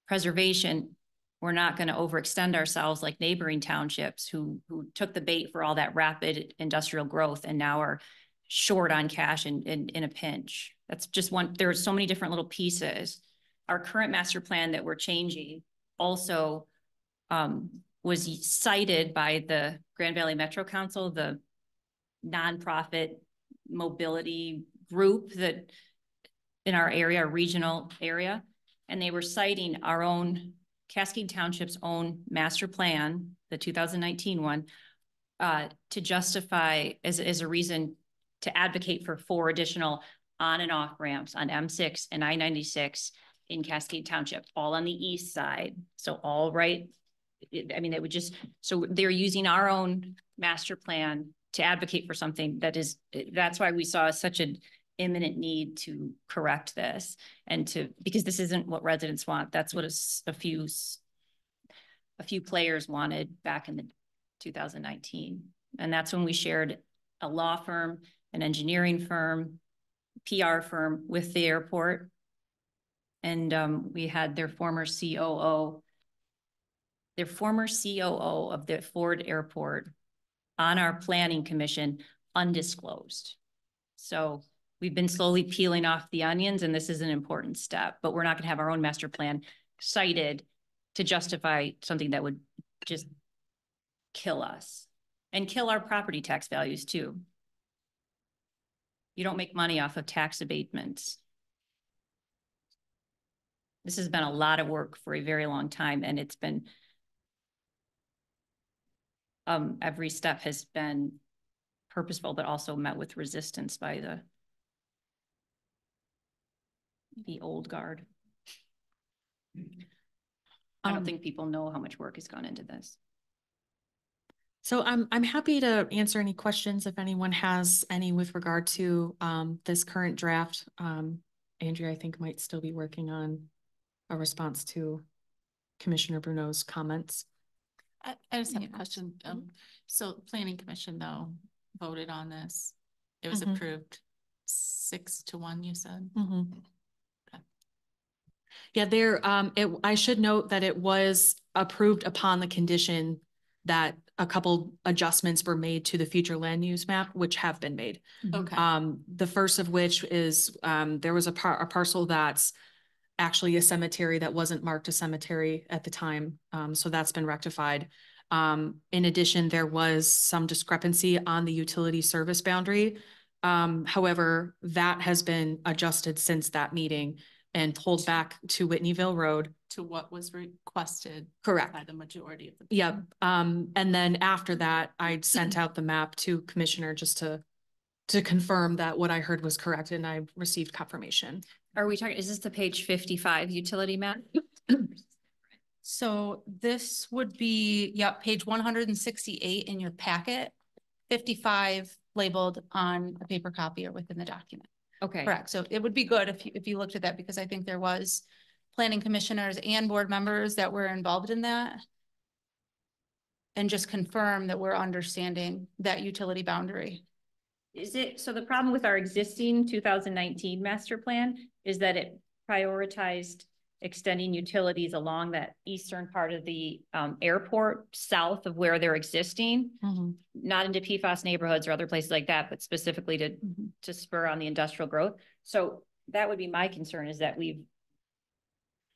preservation. We're not going to overextend ourselves like neighboring townships who took the bait for all that rapid industrial growth and now are short on cash in a pinch. That's just one. There are so many different little pieces. Our current master plan that we're changing also was cited by the Grand Valley Metro Council, the nonprofit mobility group that in our area, our regional area, and they were citing our own Cascade Township's own master plan, the 2019 one, to justify as a reason to advocate for 4 additional on and off ramps on M6 and I-96 in Cascade Township, all on the east side. So all right. I mean, it would just, so they're using our own master plan to advocate for something that's why we saw such an imminent need to correct this and because this isn't what residents want. That's what a few players wanted back in the 2019. And that's when we shared a law firm, an engineering firm, PR firm with the airport. And we had their former COO of the Ford Airport on our planning commission, undisclosed. So we've been slowly peeling off the onions, and this is an important step, but we're not gonna have our own master plan cited to justify something that would just kill us and kill our property tax values too. You don't make money off of tax abatements. This has been a lot of work for a very long time, and it's been, every step has been purposeful, but also met with resistance by the old guard. I don't think people know how much work has gone into this. So I'm happy to answer any questions if anyone has any with regard to this current draft. Andrea, I think, might still be working on a response to Commissioner Bruno's comments. I just have a question. So the Planning Commission, though, voted on this. It was approved 6-1, you said? Okay. Yeah, I should note that it was approved upon the condition that a couple adjustments were made to the future land use map, which have been made. Okay. The first of which is there was a parcel that's actually a cemetery that wasn't marked a cemetery at the time. So that's been rectified. In addition, there was some discrepancy on the utility service boundary. However, that has been adjusted since that meeting and pulled back to Whitneyville Road. To what was requested. Correct. By the majority of the. Yep. And then after that, I sent out the map to Commissioner just to to confirm that what I heard was correct and I received confirmation. Are we talking, is this the page 55 utility map? So this would be, yep, page 168 in your packet, 55 labeled on a paper copy or within the document. Okay. Correct. So it would be good if you looked at that, because I think there was planning commissioners and board members that were involved in that. And just confirm that we're understanding that utility boundary. Is it, so the problem with our existing 2019 master plan is that it prioritized extending utilities along that eastern part of the airport south of where they're existing, not into PFAS neighborhoods or other places like that, but specifically to spur on the industrial growth. So that would be my concern, is that we've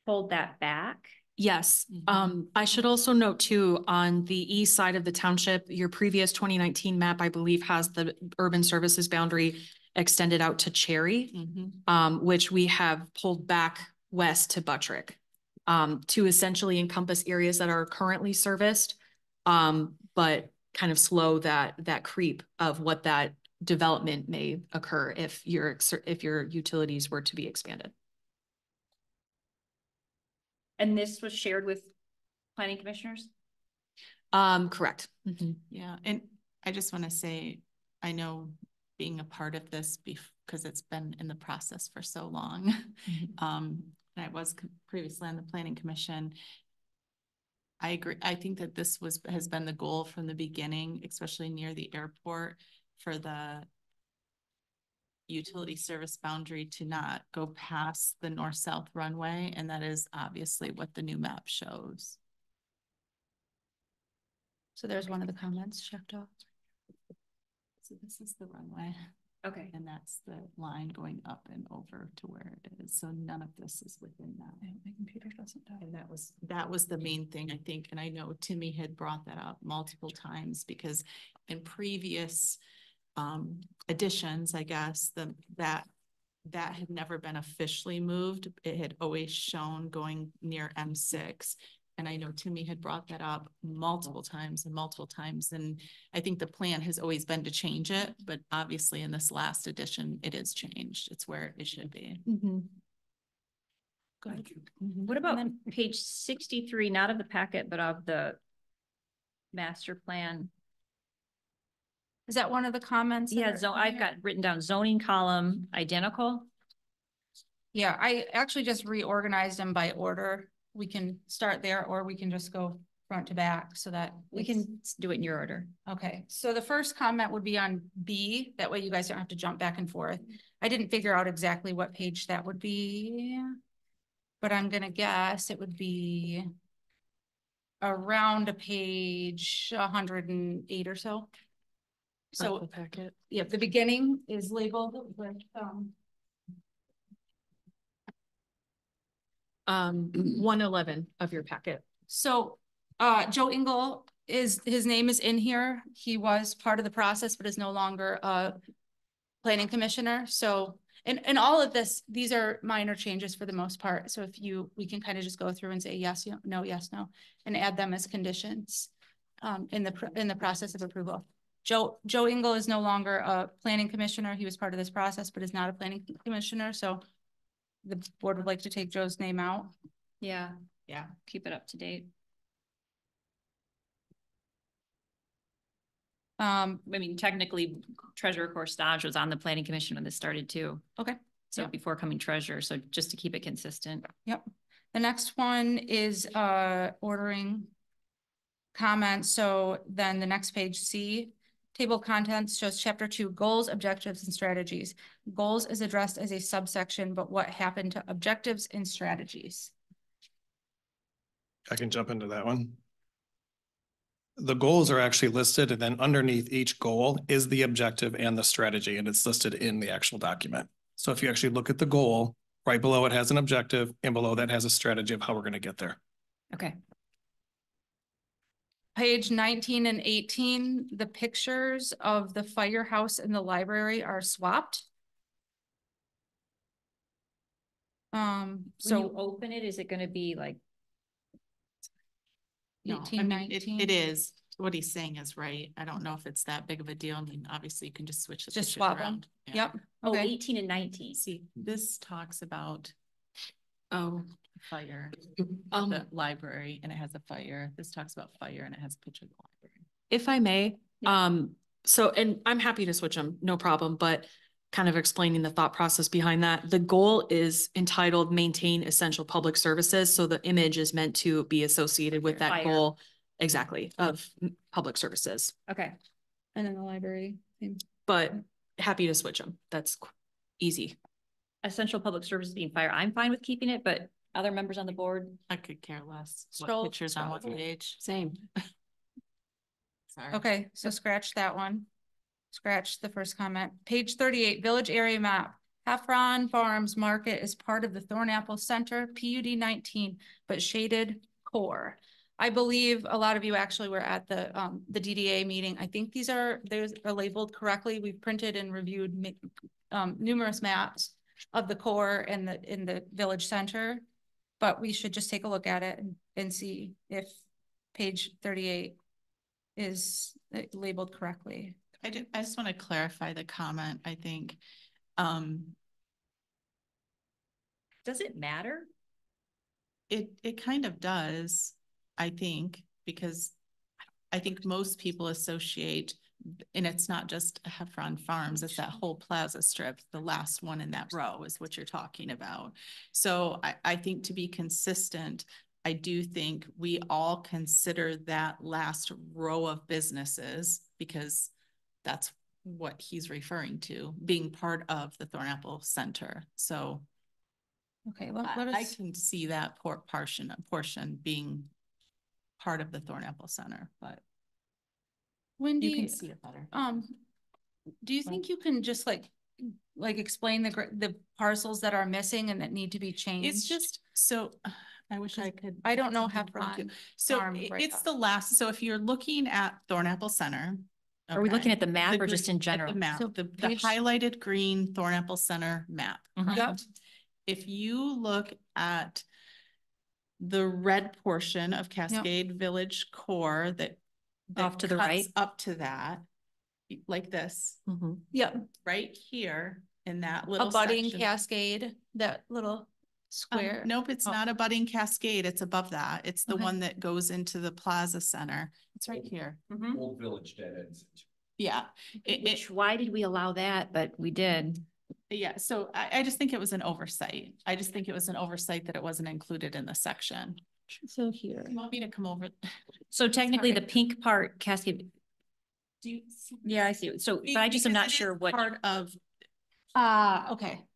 pulled that back. Yes. I should also note too, on the east side of the township, your previous 2019 map, I believe, has the urban services boundary extended out to Cherry, which we have pulled back west to Buttrick, to essentially encompass areas that are currently serviced, but kind of slow that creep of what that development may occur if your utilities were to be expanded. And this was shared with planning commissioners? Correct. Yeah, and I just want to say, I know being a part of this because it's been in the process for so long. And I was previously on the planning commission. I agree. I think that this has been the goal from the beginning, especially near the airport, for the utility service boundary to not go past the north-south runway. And that is obviously what the new map shows. So there's one of the comments checked off. So this is the runway. Okay. And that's the line going up and over to where it is. So none of this is within that. My computer doesn't die. And that was the main thing, I think. And I know Timmy had brought that up multiple times, because in previous additions, I guess, that had never been officially moved. It had always shown going near M6. And I know Timmy had brought that up multiple times. And I think the plan has always been to change it, but obviously in this last edition, it is changed. It's where it should be. Good. What about page 63, not of the packet, but of the master plan? Is that one of the comments? Yeah, so I've got written down zoning column identical. Yeah, I actually just reorganized them by order. We can start there, or we can just go front to back so that we can do it in your order. Okay, so the first comment would be on B. That way you guys don't have to jump back and forth. I didn't figure out exactly what page that would be, but I'm gonna guess it would be around a page 108 or so. So the packet. Yeah, the beginning is labeled with 111 of your packet. So Joe Engel his name is in here. He was part of the process, but is no longer a planning commissioner. So and all of this, these are minor changes for the most part. So we can kind of just go through and say yes, no, yes, no, and add them as conditions in the process of approval. Joe Engel is no longer a planning commissioner. He was part of this process, but is not a planning commissioner. So the board would like to take Joe's name out. Yeah. Keep it up to date. I mean, technically, Treasurer Corstage was on the planning commission when this started too. Okay. So before coming treasurer, so just to keep it consistent. Yep. The next one is ordering comments. So then the next page, C, table of contents shows chapter 2, goals, objectives, and strategies. Goals is addressed as a subsection, but what happened to objectives and strategies? I can jump into that one. The goals are actually listed, and then underneath each goal is the objective and the strategy, and it's listed in the actual document. So if you actually look at the goal, right below it has an objective, and below that has a strategy of how we're going to get there. Okay. Page 19 and 18, the pictures of the firehouse and the library are swapped. So when you open it, is it going to be like No, 18, I mean, 19? it is. what he's saying is right. I don't know if it's that big of a deal. I mean, obviously you can just switch the Just pictures swap them. around. Yeah. Yep. Oh, Okay. 18 and 19. See, this talks about Oh, fire, um, the library, and it has a fire. This talks about fire and it has a picture of the library. if I may, so, and I'm happy to switch them, no problem, but kind of explaining the thought process behind that. The goal is entitled maintain essential public services. So the image is meant to be associated with that Fire. goal. Exactly, of public services, Okay. And then the library. Same. but happy to switch them. That's easy. Essential public services being fire. I'm fine with keeping it, but other members on the board. I could care less. Scroll- What pictures on what scroll. page? Same. Sorry. Okay, so scratch that one. Scratch the first comment. Page 38, village area map. Heffron Farms Market is part of the Thornapple Center, PUD 19, but shaded core. I believe a lot of you actually were at the DDA meeting. I think they're labeled correctly. We've printed and reviewed numerous maps of the core and in the village center, but we should just take a look at it and see if page 38 is labeled correctly. I just want to clarify the comment, I think. Does it matter? It kind of does, I think, because I think most people associate, and it's not just Heffron Farms, it's that whole plaza strip. The last one in that row is what you're talking about. So I think to be consistent, I do think we all consider that last row of businesses, because that's what he's referring to, being part of the Thornapple Center. So Okay, I can see that portion being part of the Thornapple Center, but Wendy, you can see it better. Do you think you can just like explain the parcels that are missing and that need to be changed? It's just, so I wish I could. I don't know Heffron. Heffron. So Farm right it's off. the last, so if you're looking at Thornapple Center. Are we looking at the map or just in at general? The map, So the page- highlighted green Thornapple Center map. Mhm. Yep. If you look at the red portion of Cascade Village core that Off to the cuts right. up to that, like this, Yep, right here in that little a budding section. cascade, that little square. Nope, it's Oh. not a budding cascade. It's above that. It's the Okay. one that goes into the Plaza Center. It's right here. Old Village dead ends. Yeah. Why did we allow that? But we did. Yeah, so I just think it was an oversight. I just think it was an oversight that it wasn't included in the section. So here. You want me to come over? So technically Sorry. the pink part, Cascade. Do you see? Yeah, I see. it. So, but I just am Because not it is sure what. part of.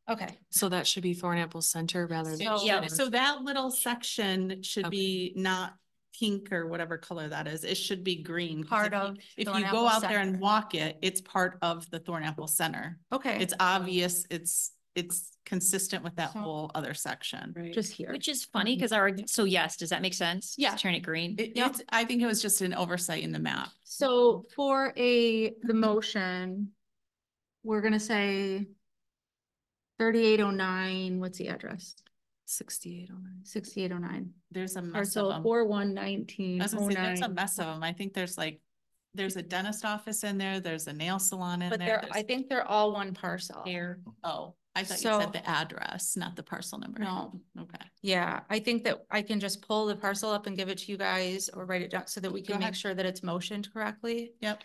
Okay. So that should be Thornapple Center rather than. Yeah, so that little section should Okay. be not pink or whatever color that is. It should be green. 'Cause Part if you- of If you Thornapple go out there and Center. walk it, it's part of the Thornapple Center. Okay. It's obvious, it's consistent with that So- whole other section. Just here. Which is funny because our, so yes, does that make sense? Yeah. Just turn it green. It's, I think it was just an oversight in the map. So for the motion, we're gonna say 3809, what's the address? 6809. 6809. There's a mess of Parcel them. 411909. I was gonna say, there's a mess of them. I think there's like, there's a dentist office in there, there's a nail salon in But there. I think they're all one parcel. Here. Oh, I thought you So- said the address, not the parcel number. No. Okay. Yeah, I think that I can just pull the parcel up and give it to you guys or write it down so that we Go can make ahead. sure that it's motioned correctly. Yep.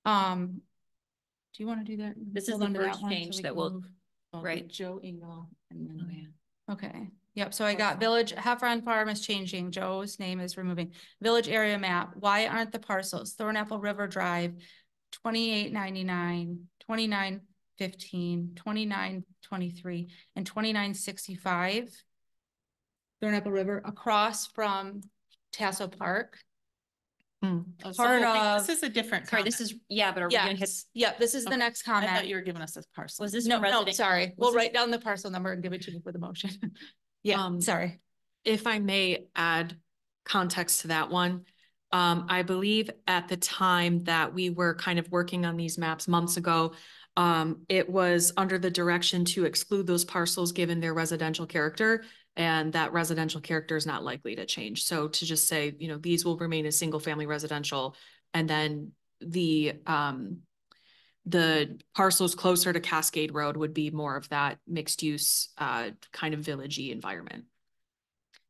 Do you want to do that? This is Hold the on to that first one so change we that can will- move. Right. Joe Engel and then. Okay, yep, so I got Village, Heffron Farm is changing, Joe's name is removing. Village area map, why aren't the parcels? Thornapple River Drive, 2899, 2915, 2923, and 2965. Thornapple River across from Tasso Park. Oh, so Part wait, of. This is a different. Sorry, this comment. is, yeah, but are we gonna hit, Yes, yep, this is the Okay. next I comment. thought you were giving us this parcel. was this No, from no, resident? sorry, we'll this- write down the parcel number and give it to you for the motion. Yeah, sorry. If I may add context to that one, I believe at the time that we were kind of working on these maps months ago, It was under the direction to exclude those parcels given their residential character, and that residential character is not likely to change. So to just say, you know, these will remain as single family residential, and then the parcels closer to Cascade Road would be more of that mixed use kind of villagey environment.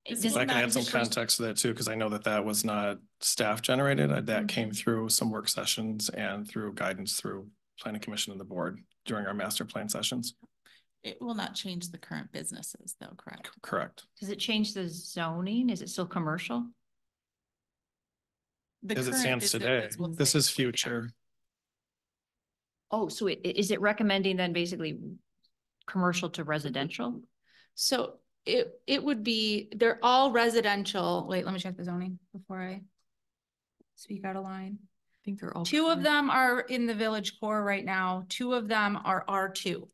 If I can add some context to that too, because I know that that was not staff generated. That came through some work sessions and through guidance through planning commission and the board during our master plan sessions. It will not change the current businesses though, correct? Correct. Does it change the zoning? Is it still commercial? As it stands today, this is future. Oh, so is it recommending then basically commercial to residential? So it would be, they're all residential. Wait, let me check the zoning before I speak out of line. I think they're all. Two of them are in the village core right now. Two of them are R2.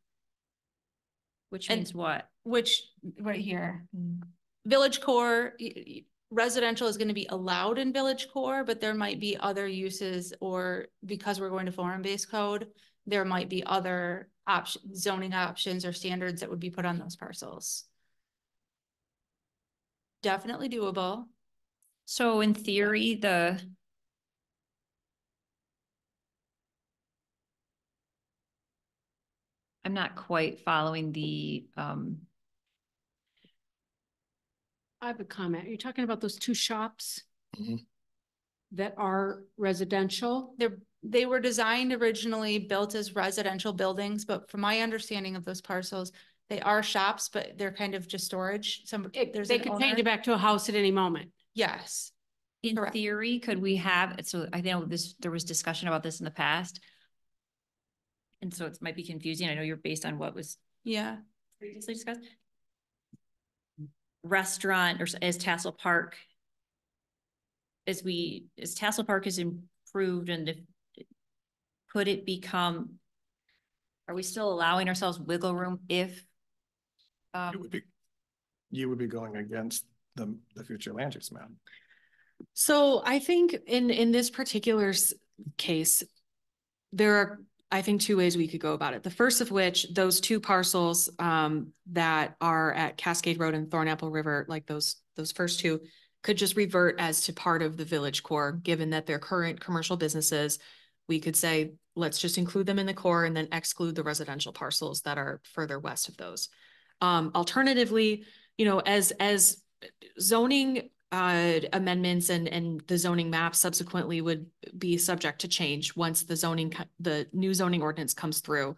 Which means what? Which, right here. Village core, residential is going to be allowed in village core, but there might be other uses, or because we're going to forum-based code, there might be other zoning options or standards that would be put on those parcels. Definitely doable. So in theory, I'm not quite following the, I have a comment. You're talking about those two shops that are residential? They were designed originally built as residential buildings, but from my understanding of those parcels, they are shops, but they're kind of just storage. They could change it back to a house at any moment. Yes. in theory, could we have, so I know there was discussion about this in the past. And so it might be confusing. I know you're based on what was previously discussed. Restaurant, or as Tassel Park, as Tassel Park is improved, and could it become, are we still allowing ourselves wiggle room if you would be going against the future land use map? So I think in this particular case, there are, I think, two ways we could go about it. The first of which, those two parcels that are at Cascade Road and Thornapple River, like those first two, could just revert as to part of the village core, given that they're current commercial businesses. We could say, let's just include them in the core and then exclude the residential parcels that are further west of those. Alternatively, you know, as zoning amendments and the zoning map subsequently would be subject to change once the new zoning ordinance comes through.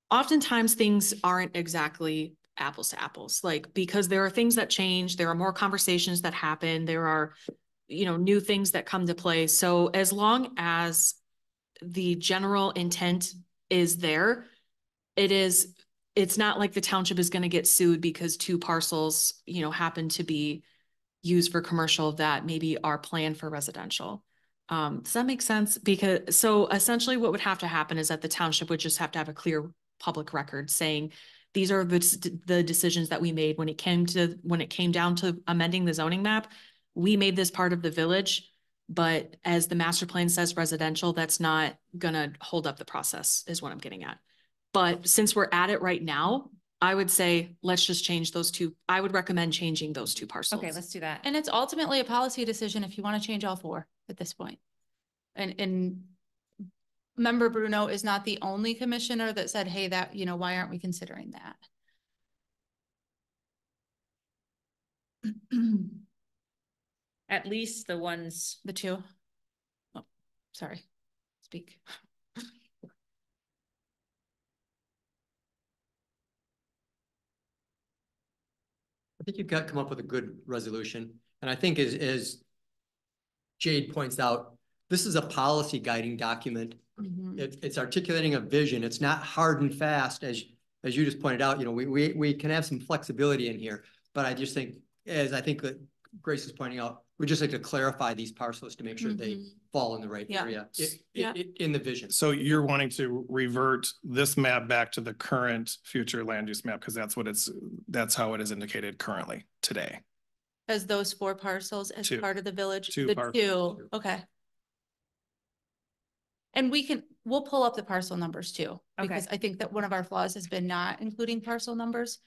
Oftentimes things aren't exactly apples to apples, like, because there are things that change, there are more conversations that happen, there are, you know, new things that come to play. So as long as the general intent is there, it's not like the township is going to get sued because two parcels, you know, happen to be used for commercial that maybe are planned for residential. Does that make sense? Because so essentially what would have to happen is that the township would just have to have a clear public record saying, these are the decisions that we made when it came down to amending the zoning map. We made this part of the village, but as the master plan says residential, that's not gonna hold up the process, is what I'm getting at. But since we're at it right now, I would say, let's just change those two. I would recommend changing those two parcels. Okay, let's do that. And it's ultimately a policy decision if you want to change all four at this point. And Member Bruno is not the only commissioner that said, hey, that, you know, why aren't we considering that? At least the two. Oh, sorry. Speak. I think you've got to come up with a good resolution. And I think as Jade points out, this is a policy guiding document. It's articulating a vision. It's not hard and fast, as you just pointed out. You know, we can have some flexibility in here, but I just think, as I think that Grace is pointing out, we just like to clarify these parcels to make sure they fall in the right area in the vision. So you're wanting to revert this map back to the current future land use map, because that's how it is indicated currently today. As those four parcels as part of the village? Two the parcels. two. Okay. And we'll pull up the parcel numbers too, Okay. because I think that one of our flaws has been not including parcel numbers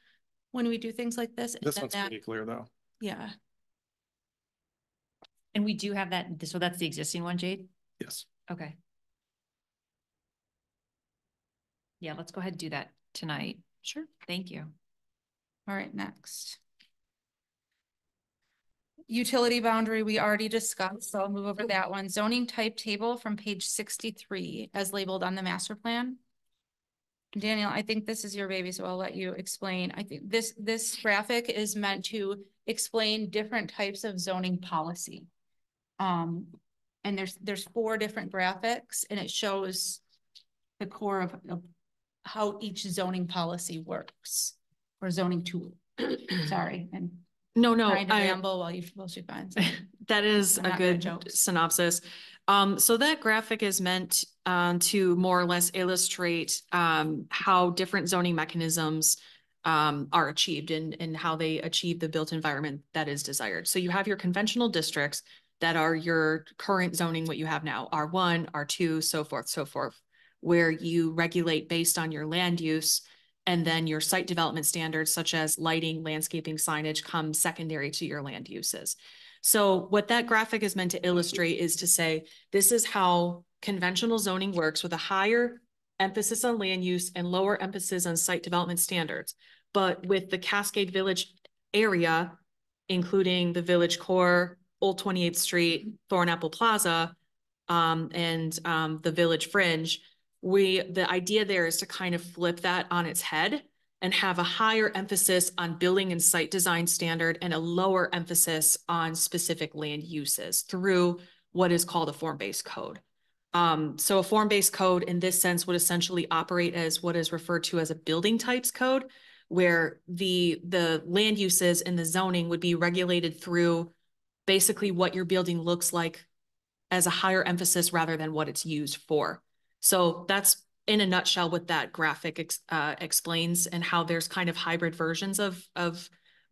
when we do things like this. This one's pretty clear though. Yeah. And we do have that, so that's the existing one, Jade? Yes. Okay. Yeah, let's go ahead and do that tonight. Sure. Thank you. All right, next. Utility boundary, we already discussed, so I'll move over that one. Zoning type table from page 63 as labeled on the master plan. Daniel, I think this is your baby, so I'll let you explain. I think this graphic is meant to explain different types of zoning policy. And there's 4 different graphics, and it shows the core of how each zoning policy works, or zoning tool. Sorry, and No, trying to ramble while she finds. That is I'm a not good at good jokes. synopsis. So that graphic is meant to more or less illustrate how different zoning mechanisms are achieved and how they achieve the built environment that is desired. So you have your conventional districts that are your current zoning, what you have now, R1, R2, so forth, where you regulate based on your land use. And then your site development standards such as lighting, landscaping, signage come secondary to your land uses. So what that graphic is meant to illustrate is to say, this is how conventional zoning works with a higher emphasis on land use and lower emphasis on site development standards. But with the Cascade Village area, including the Village Core, Old 28th Street, Thornapple Plaza, and the Village Fringe, the idea there is to kind of flip that on its head and have a higher emphasis on building and site design standard and a lower emphasis on specific land uses through what is called a form-based code. So a form-based code in this sense would essentially operate as what is referred to as a building types code, where the land uses and the zoning would be regulated through basically what your building looks like as a higher emphasis rather than what it's used for. So that's in a nutshell what that graphic explains, and how there's kind of hybrid versions of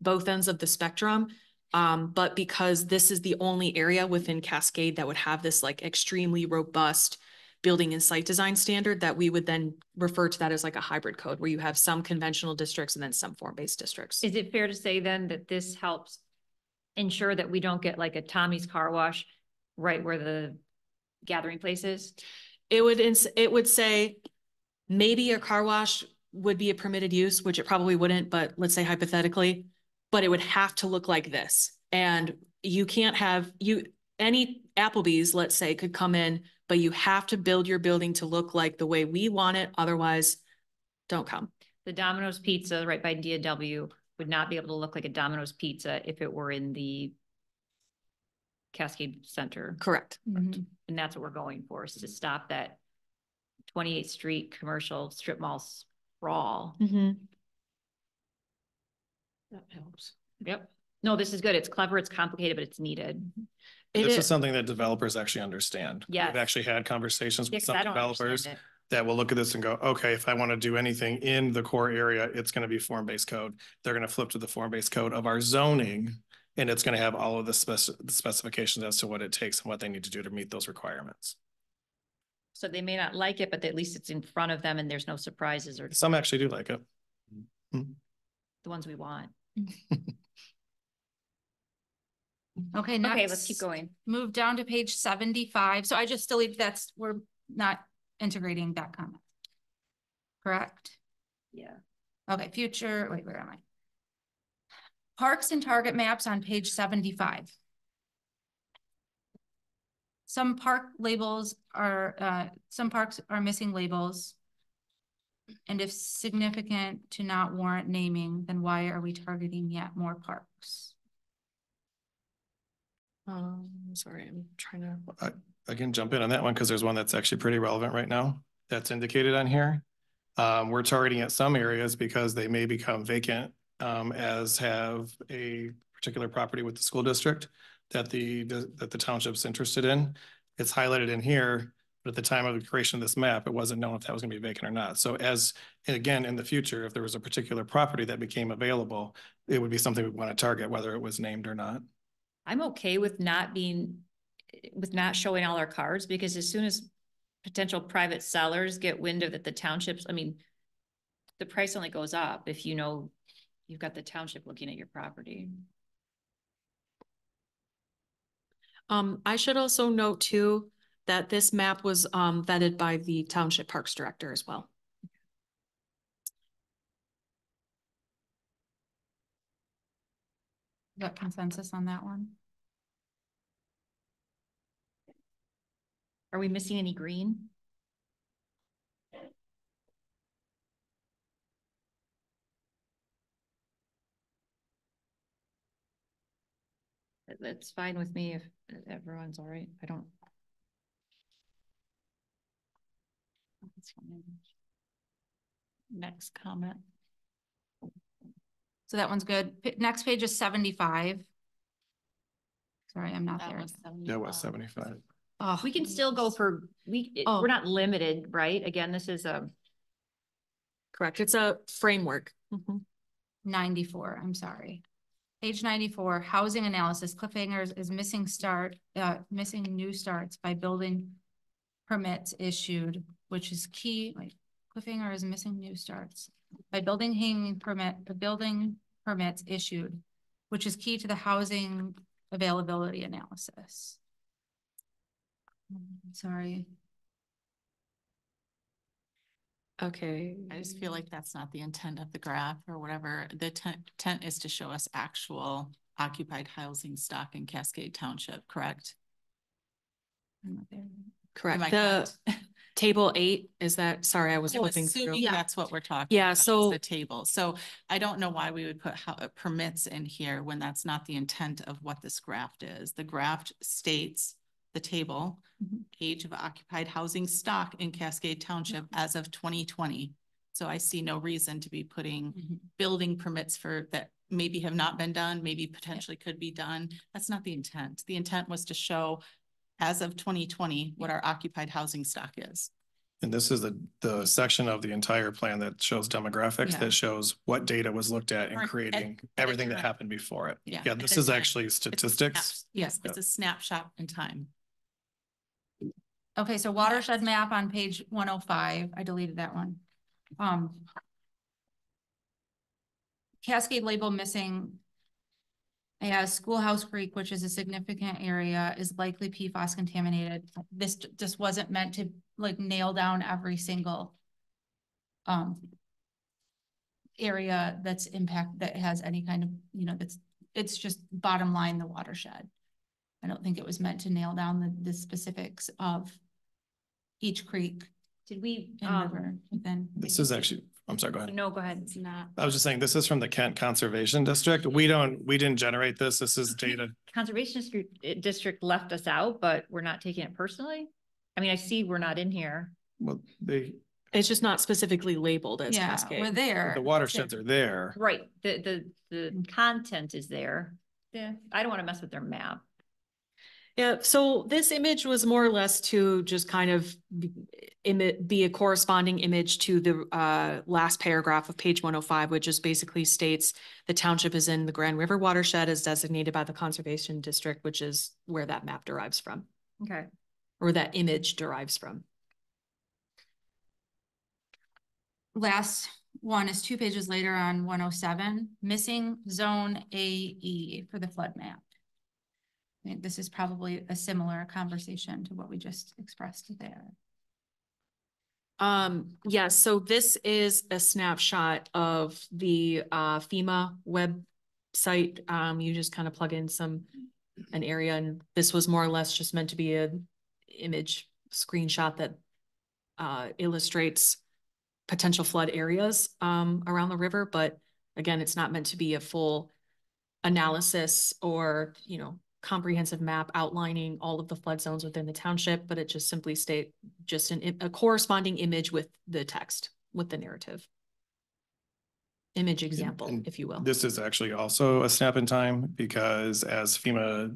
both ends of the spectrum. But because this is the only area within Cascade that would have this like extremely robust building and site design standard, that we would then refer to that as like a hybrid code where you have some conventional districts and then some form-based districts. Is it fair to say then that this helps ensure that we don't get like a Tommy's Car Wash right where the gathering place is? It would say maybe a car wash would be a permitted use, which it probably wouldn't, but let's say hypothetically, but it would have to look like this. And you can't have any Applebee's, let's say, could come in, but you have to build your building to look like the way we want it. Otherwise, don't come. The Domino's Pizza right by D&W would not be able to look like a Domino's Pizza if it were in the Cascade Center. Correct. Mm-hmm. And that's what we're going for, is to stop that 28th Street commercial strip mall sprawl. Mm-hmm. That helps. Yep. No, this is good. It's clever. It's complicated, but it's needed. This is something that developers actually understand. Yes. We've actually had conversations with Yes, some I don't developers understand that will look at this and go, okay, if I want to do anything in the core area, it's going to be form-based code. They're going to flip to the form-based code of our zoning, and it's going to have all of the specifications as to what it takes and what they need to do to meet those requirements. So they may not like it, but at least it's in front of them and there's no surprises or Some actually do like it. the ones we want. Okay, next. Okay, let's keep going. Move down to page 75. So I just deleted we're not integrating that comment. Correct? Yeah. Okay, future, wait, where am I? Parks and target maps on page 75. Some parks are missing labels. And if significant to not warrant naming, then why are we targeting yet more parks? Sorry, I'm trying to. I can jump in on that one because there's one that's actually pretty relevant right now that's indicated on here. We're targeting at some areas because they may become vacant, as have a particular property with the school district that the township's interested in. It's highlighted in here, but at the time of the creation of this map, it wasn't known if that was going to be vacant or not. So again, in the future, if there was a particular property that became available, it would be something we want to target, whether it was named or not. I'm okay with not showing all our cards, because as soon as potential private sellers get wind of that the townships, I mean, the price only goes up if you know you've got the township looking at your property. I should also note too, that this map was vetted by the Township Parks Director as well. Got consensus on that one? Are we missing any green? That's fine with me if everyone's all right. I don't. Next comment. So that one's good. Next page is 75. Sorry, I'm not there. That was 75. Oh, We can still go for, we're not limited, right? Again, this is a. Correct. It's a framework. 94, I'm sorry. Page 94, housing analysis. Cliffhangers is missing new starts by building permits issued, which is key. Wait, Cliffhanger is missing new starts by building permits issued, which is key to the housing availability analysis. Sorry. Okay. I just feel like that's not the intent of the graph or whatever. The intent is to show us actual occupied housing stock in Cascade Township, correct? Correct. The table 8 is that, sorry, I was flipping through. Yeah, that's what we're talking Yeah, about, so the table. So I don't know why we would put permits in here when that's not the intent of what this graph is. The graph states the table, age of occupied housing stock in Cascade Township as of 2020. So I see no reason to be putting building permits for that maybe have not been done, maybe potentially could be done. That's not the intent. The intent was to show as of 2020 what our occupied housing stock is. And this is the section of the entire plan that shows demographics, Yeah. that shows what data was looked at in Right. creating At everything that time. happened before it. Yeah. Yeah, at this the is time. actually statistics. Yes, it's a snapshot in time. Okay, so watershed map on page 105. I deleted that one. Cascade label missing. Yeah, Schoolhouse Creek, which is a significant area, is likely PFAS contaminated. This just wasn't meant to like nail down every single area that's that has any kind of, it's just bottom line, the watershed. I don't think it was meant to nail down the specifics of each creek. Did we, and river within. This is actually, I'm sorry, go ahead. No, go ahead. It's not. I was just saying, this is from the Kent Conservation District. We didn't generate this. This is data. Conservation District left us out, but we're not taking it personally. I mean, I see we're not in here. Well, it's just not specifically labeled as Yeah, Cascade. we're there. the watersheds are there. Right. The content is there. Yeah. I don't want to mess with their map. Yeah, so this image was more or less to just kind of be a corresponding image to the last paragraph of page 105, which just basically states the township is in the Grand River watershed as designated by the Conservation District, which is where that map derives from. Okay. Or that image derives from. Last one is 2 pages later on 107, missing zone AE for the flood map. I think this is probably a similar conversation to what we just expressed there. Yeah, so this is a snapshot of the FEMA website. You just kind of plug in an area, and this was more or less just meant to be an image screenshot that illustrates potential flood areas around the river. But again, it's not meant to be a full analysis or, comprehensive map outlining all of the flood zones within the township, but it just simply just a corresponding image with the text, with the narrative. Image example, if you will. This is actually also a snap in time because as FEMA,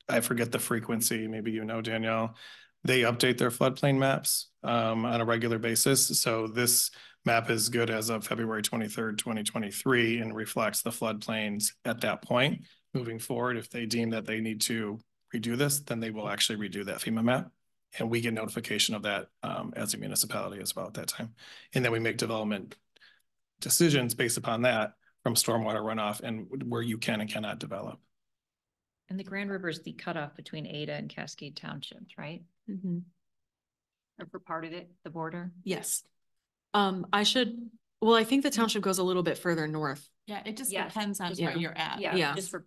I forget the frequency, maybe Danielle, they update their floodplain maps on a regular basis. So this map is good as of February 23rd, 2023 and reflects the floodplains at that point. Moving forward, if they deem that they need to redo this, then they will actually redo that FEMA map And we get notification of that as a municipality as well at that time. And then we make development decisions based upon that from stormwater runoff and where you can and cannot develop. And the Grand River is the cutoff between Ada and Cascade Townships, right? Mhm. Or for part of it, the border? Yes. Well, I think the township goes a little bit further north. Yeah, it just Yes. depends on Just where for- you're at. Yeah, just for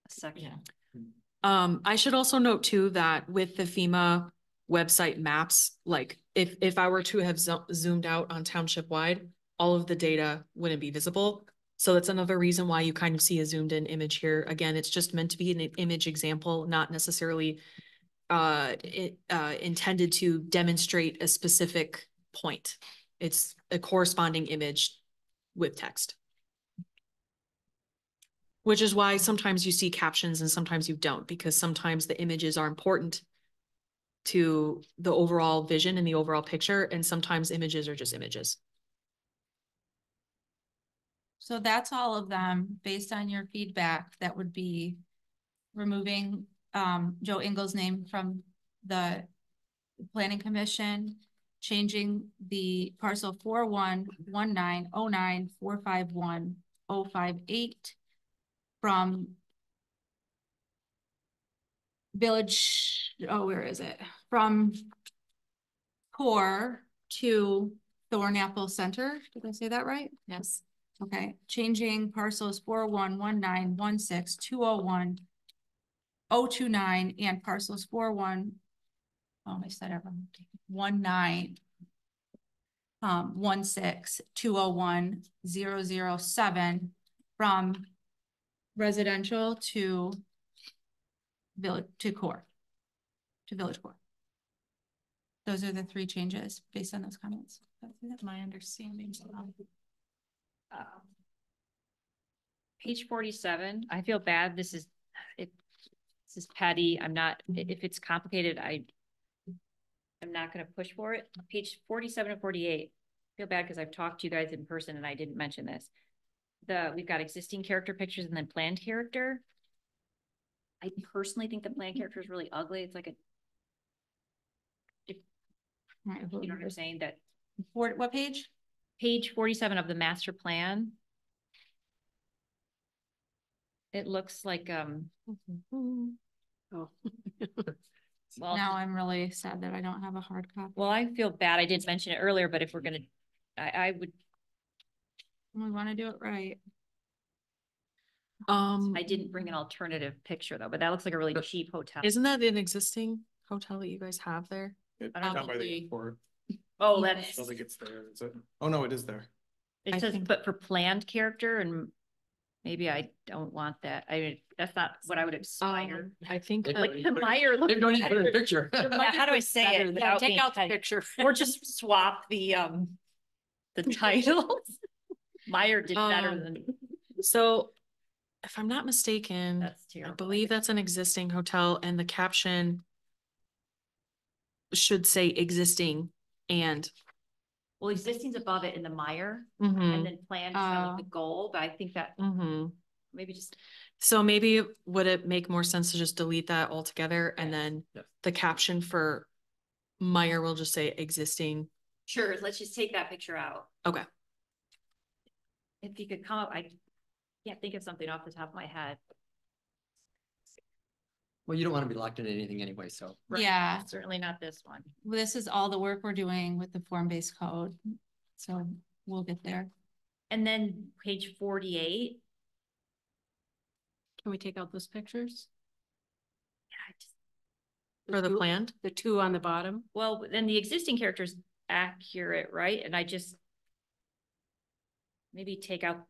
a section. I should also note too that with the FEMA website maps, like if I were to have zoomed out on township wide, all of the data wouldn't be visible. So that's another reason why you kind of see a zoomed in image here. Again, it's just meant to be an image example, not necessarily intended to demonstrate a specific point. It's a corresponding image with text. Which is why sometimes you see captions and sometimes you don't, because sometimes the images are important to the overall vision and the overall picture, and sometimes images are just images. So that's all of them. Based on your feedback, that would be removing Joe Ingles' name from the planning commission, changing the parcel 411909451058 from village, where is it? From core to Thornapple Center. Did I say that right? Yes. Okay, changing parcels 411916201029 and parcels 41. I said everyone. 19162010007 from residential to village to core. To village core. Those are the three changes based on those comments. That's my understanding. Page 47, I feel bad. This is petty. I'm not, if it's complicated, I'm not going to push for it. Page 47 and 48. I feel bad because I've talked to you guys in person and I didn't mention this. We've got existing character pictures and then planned character. I personally think the planned character is really ugly. It's like you know what I'm saying? That what page? Page 47 of the master plan. It looks like Oh. Well, now I'm really sad that I don't have a hard copy. Well, I feel bad. I didn't mention it earlier, but if we're gonna, I would. We want to do it right. I didn't bring an alternative picture though, but that looks like a really cheap hotel. Isn't that an existing hotel that you guys have there? Down by the airport. Oh, I that's. don't think it's there, is it? Oh, no, it is there. It says, but for planned character, and maybe I don't want that. I mean, that's not what I would aspire. I think like the Meyer. They don't even put in a picture. How do I say it? Yeah, without take being out the petty? picture. Or just swap the titles. Meyer did better than. So if I'm not mistaken, That's I terrible. believe that's an existing hotel and the caption should say existing and. Well, existing's above it in the Meyer, Mhm. and then planned is kind of like the goal, but I think that maybe just. So maybe would it make more sense to just delete that altogether and then the caption for Meyer will just say existing? Sure, let's just take that picture out. Okay. If you could come up, I can't think of something off the top of my head. Well, you don't want to be locked into anything anyway, so. Right. Yeah. Certainly not this one. This is all the work we're doing with the form-based code. So we'll get there. And then page 48. Can we take out those pictures? For the planned? The two on the bottom? Well, then the existing character is accurate, right? And I just maybe take out.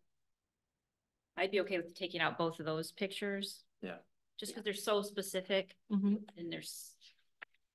I'd be okay with taking out both of those pictures. Yeah. Just because they're so specific and there's.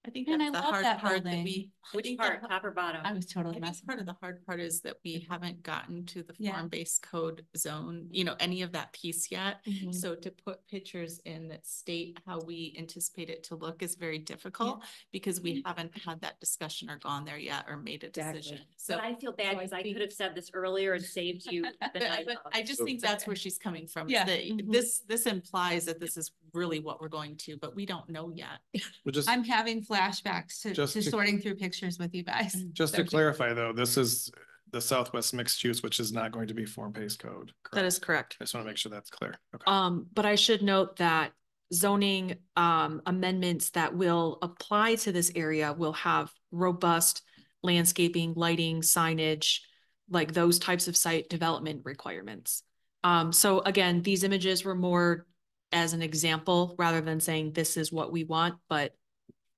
I think And that's I the love hard that part that building. we. I Which think part, that- top or bottom? I was totally I think messing. part of the hard part is that we haven't gotten to the Yeah. form-based code zone, any of that piece yet. Mhm. So to put pictures in that state how we anticipate it to look is very difficult because we haven't had that discussion or gone there yet or made a decision. So But I feel bad so I because I think- could have said this earlier and saved you the night but of. I just think that's where she's coming from. Yeah. That this implies that this is really what we're going to, but we don't know yet. Well, just, I'm having flashbacks Just to to- sorting through pictures with you guys. just to clarify though, this is the Southwest mixed use, which is not going to be form-based code. That is correct. I just want to make sure that's clear. Okay. But I should note that zoning amendments that will apply to this area will have robust landscaping, lighting, signage, like those types of site development requirements. So again, these images were more as an example rather than saying this is what we want, but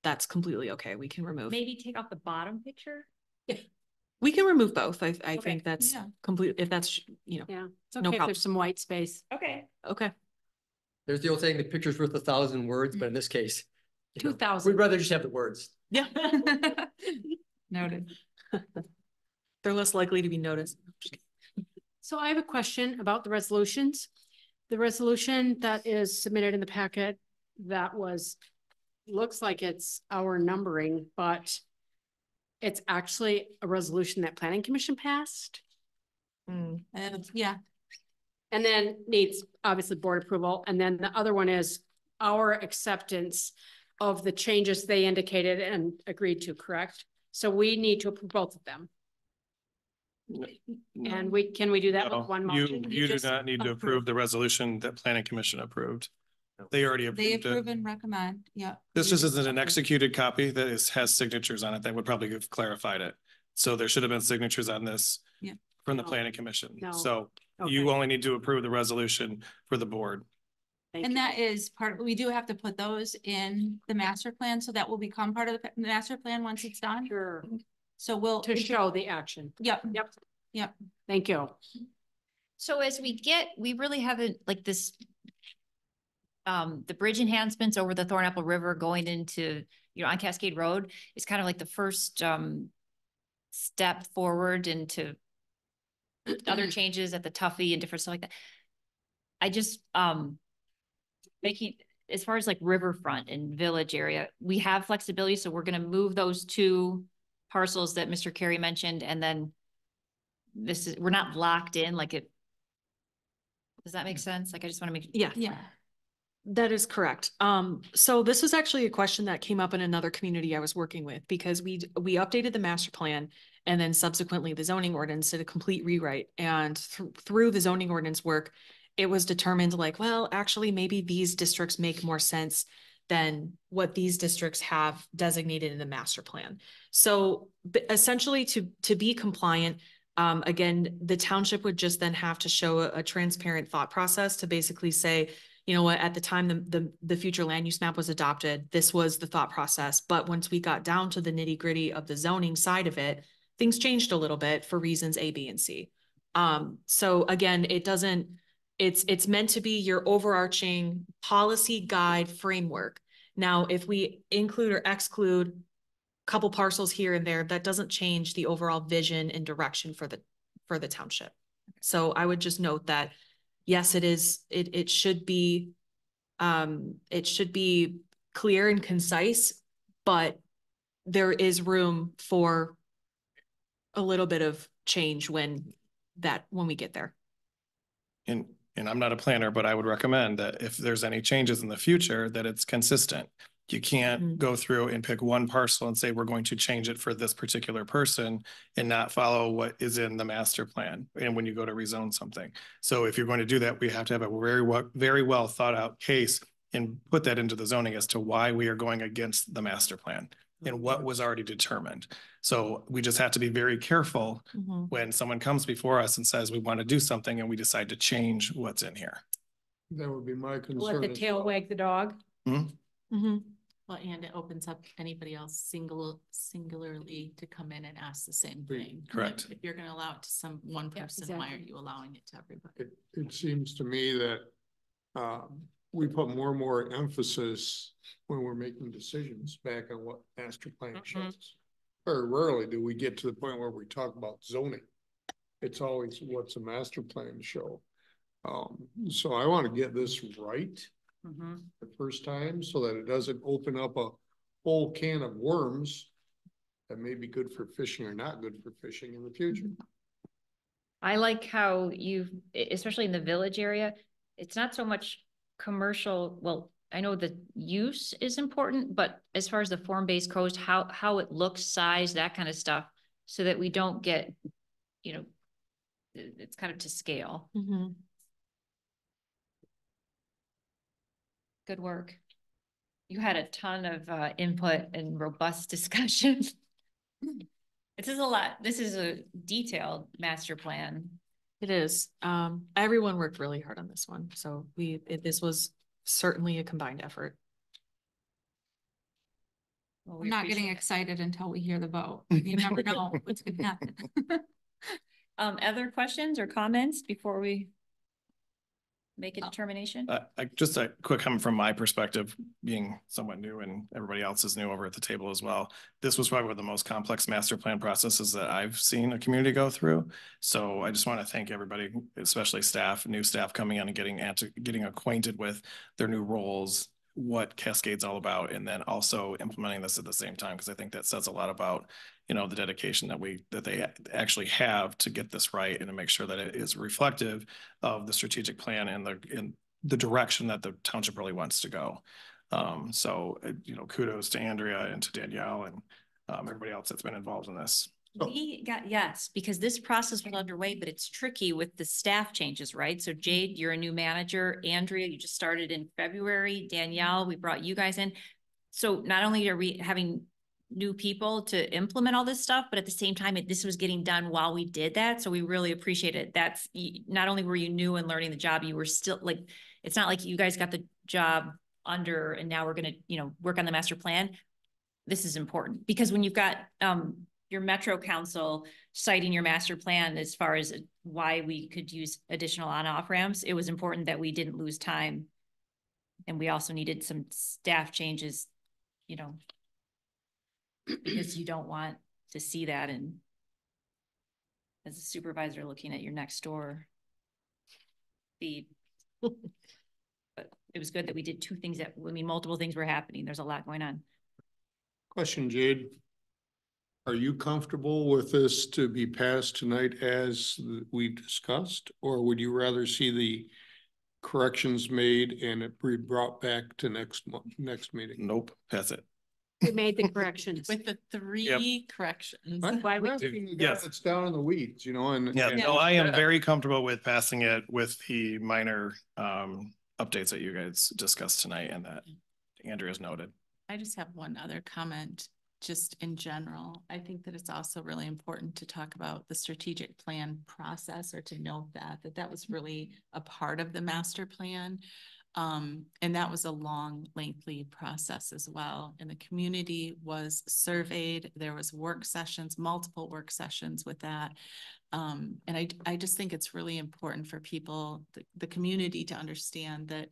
that's completely okay. We can remove. Maybe take off the bottom picture? We can remove both. I think that's Yeah. complete, if that's, you know. Yeah, it's No okay if problem. there's some white space. Okay. Okay. There's the old saying, the picture's worth 1,000 words, but in this case, you know, 2,000. we'd rather just have the words. Yeah. Noted. They're less likely to be noticed. So I have a question about the resolutions. The resolution that is submitted in the packet that looks like it's our numbering, but it's actually a resolution that Planning Commission passed. Yeah. And then needs obviously board approval. And then the other one is our acceptance of the changes they indicated and agreed to, correct? So we need to approve both of them. And can we do that No, with one motion? You do just not need to approve the resolution that Planning Commission approved. They already They approved approve it. and recommend, yeah. This just isn't an executed copy that has signatures on it. That would probably have clarified it. So there should have been signatures on this Yeah. from the Planning Commission. No. So you only need to approve the resolution for the board. And that is we do have to put those in the master plan, so that will become part of the master plan once it's done. Sure. So to show the action. Yep. Yep. Yep. Thank you. So as we really haven't like this, the bridge enhancements over the Thornapple River going into, on Cascade Road is kind of like the first, step forward into other changes at the Tuffy and different stuff like that. I just, making, as far as like riverfront and village area, we have flexibility. So we're going to move those two parcels that Mr. Carey mentioned. And then we're not locked in like it. Does that make sense? Like, I just want to make. Yeah. That is correct. So this was actually a question that came up in another community I was working with, because we updated the master plan and then subsequently the zoning ordinance did a complete rewrite. And through the zoning ordinance work, it was determined like, well, actually, maybe these districts make more sense than what these districts have designated in the master plan. So essentially to be compliant, again, the township would just then have to show a transparent thought process to basically say, you know what, at the time the future land use map was adopted, this was the thought process. But once we got down to the nitty gritty of the zoning side of it, things changed a little bit for reasons A, B, and C. So again, it's meant to be your overarching policy guide framework. Now, if we include or exclude a couple parcels here and there, that doesn't change the overall vision and direction for the township. So I would just note that, yes, it should be clear and concise, but there is room for a little bit of change when we get there. And I'm not a planner, but I would recommend that if there's any changes in the future, that it's consistent. You can't go through and pick one parcel and say, we're going to change it for this particular person and not follow what is in the master plan. And when you go to rezone something. So if you're going to do that, we have to have a very well thought out case and put that into the zoning as to why we are going against the master plan and what was already determined. So we just have to be very careful when someone comes before us and says, we want to do something and we decide to change what's in here. That would be my concern. Let the tail wag the dog. Well, and it opens up anybody else singularly to come in and ask the same thing. Correct. If you're gonna allow it to one person, why are you allowing it to everybody? It seems to me that we put more and more emphasis when we're making decisions back on what master plan shows. Very rarely do we get to the point where we talk about zoning. It's always what's a master plan show. So I want to get this right the first time so that it doesn't open up a whole can of worms that may be good for fishing or not good for fishing in the future. I like how especially in the village area, it's not so much commercial. Well, I know the use is important, but as far as the form-based codes, how it looks, size, that kind of stuff, so that we don't get, you know, it's kind of to scale. Mhm. Good work. You had a ton of input and robust discussion. This is a lot. This is a detailed master plan. It is. Everyone worked really hard on this one. So this was certainly a combined effort. Well, I'm not getting excited until we hear the vote. You never know what's gonna happen. Other questions or comments before we make a determination? Just a quick comment from my perspective, being somewhat new and everybody else is new over at the table as well. This was probably one of the most complex master plan processes that I've seen a community go through. So I just want to thank everybody, especially staff, new staff coming in and getting acquainted with their new roles, what Cascade's all about, and then also implementing this at the same time, because I think that says a lot about, you know, the dedication that they actually have to get this right and to make sure that it is reflective of the strategic plan and the direction that the township really wants to go. You know, kudos to Andrea and to Danielle and everybody else that's been involved in this. We got, yes, because this process was underway, but it's tricky with the staff changes, right? So Jade, you're a new manager. Andrea, you just started in February. Danielle, we brought you guys in. So not only are we having new people to implement all this stuff, but at the same time, this was getting done while we did that. So we really appreciate it. That's not only were you new and learning the job, you were still like, it's not like you guys got the job under and now we're going to, you know, work on the master plan. This is important because when you've got, your Metro Council citing your master plan as far as why we could use additional on-off ramps, it was important that we didn't lose time. And we also needed some staff changes, you know, because you don't want to see that. And as a supervisor looking at your next door feed, but it was good that we did two things multiple things were happening. There's a lot going on. Question, Jade. Are you comfortable with this to be passed tonight as we discussed, or would you rather see the corrections made and it be brought back to next meeting? Nope, pass it. We made the corrections. With the three corrections. Why we Yes, it's down in the weeds, you know, and no, I am very comfortable with passing it with the minor updates that you guys discussed tonight and that Andrea's noted. I just have one other comment. Just in general, I think that it's also really important to talk about the strategic plan process, or to note that was really a part of the master plan. And that was a long, lengthy process as well. And the community was surveyed. There was work sessions, multiple work sessions with that. And I just think it's really important for people, the community, to understand that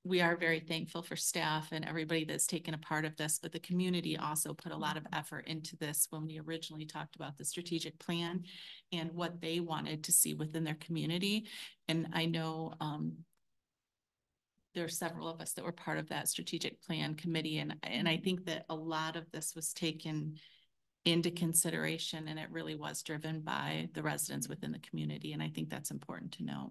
we are very thankful for staff and everybody that's taken a part of this, but the community also put a lot of effort into this when we originally talked about the strategic plan and what they wanted to see within their community. And I know there are several of us that were part of that strategic plan committee. And I think that a lot of this was taken into consideration, and it really was driven by the residents within the community. And I think that's important to note.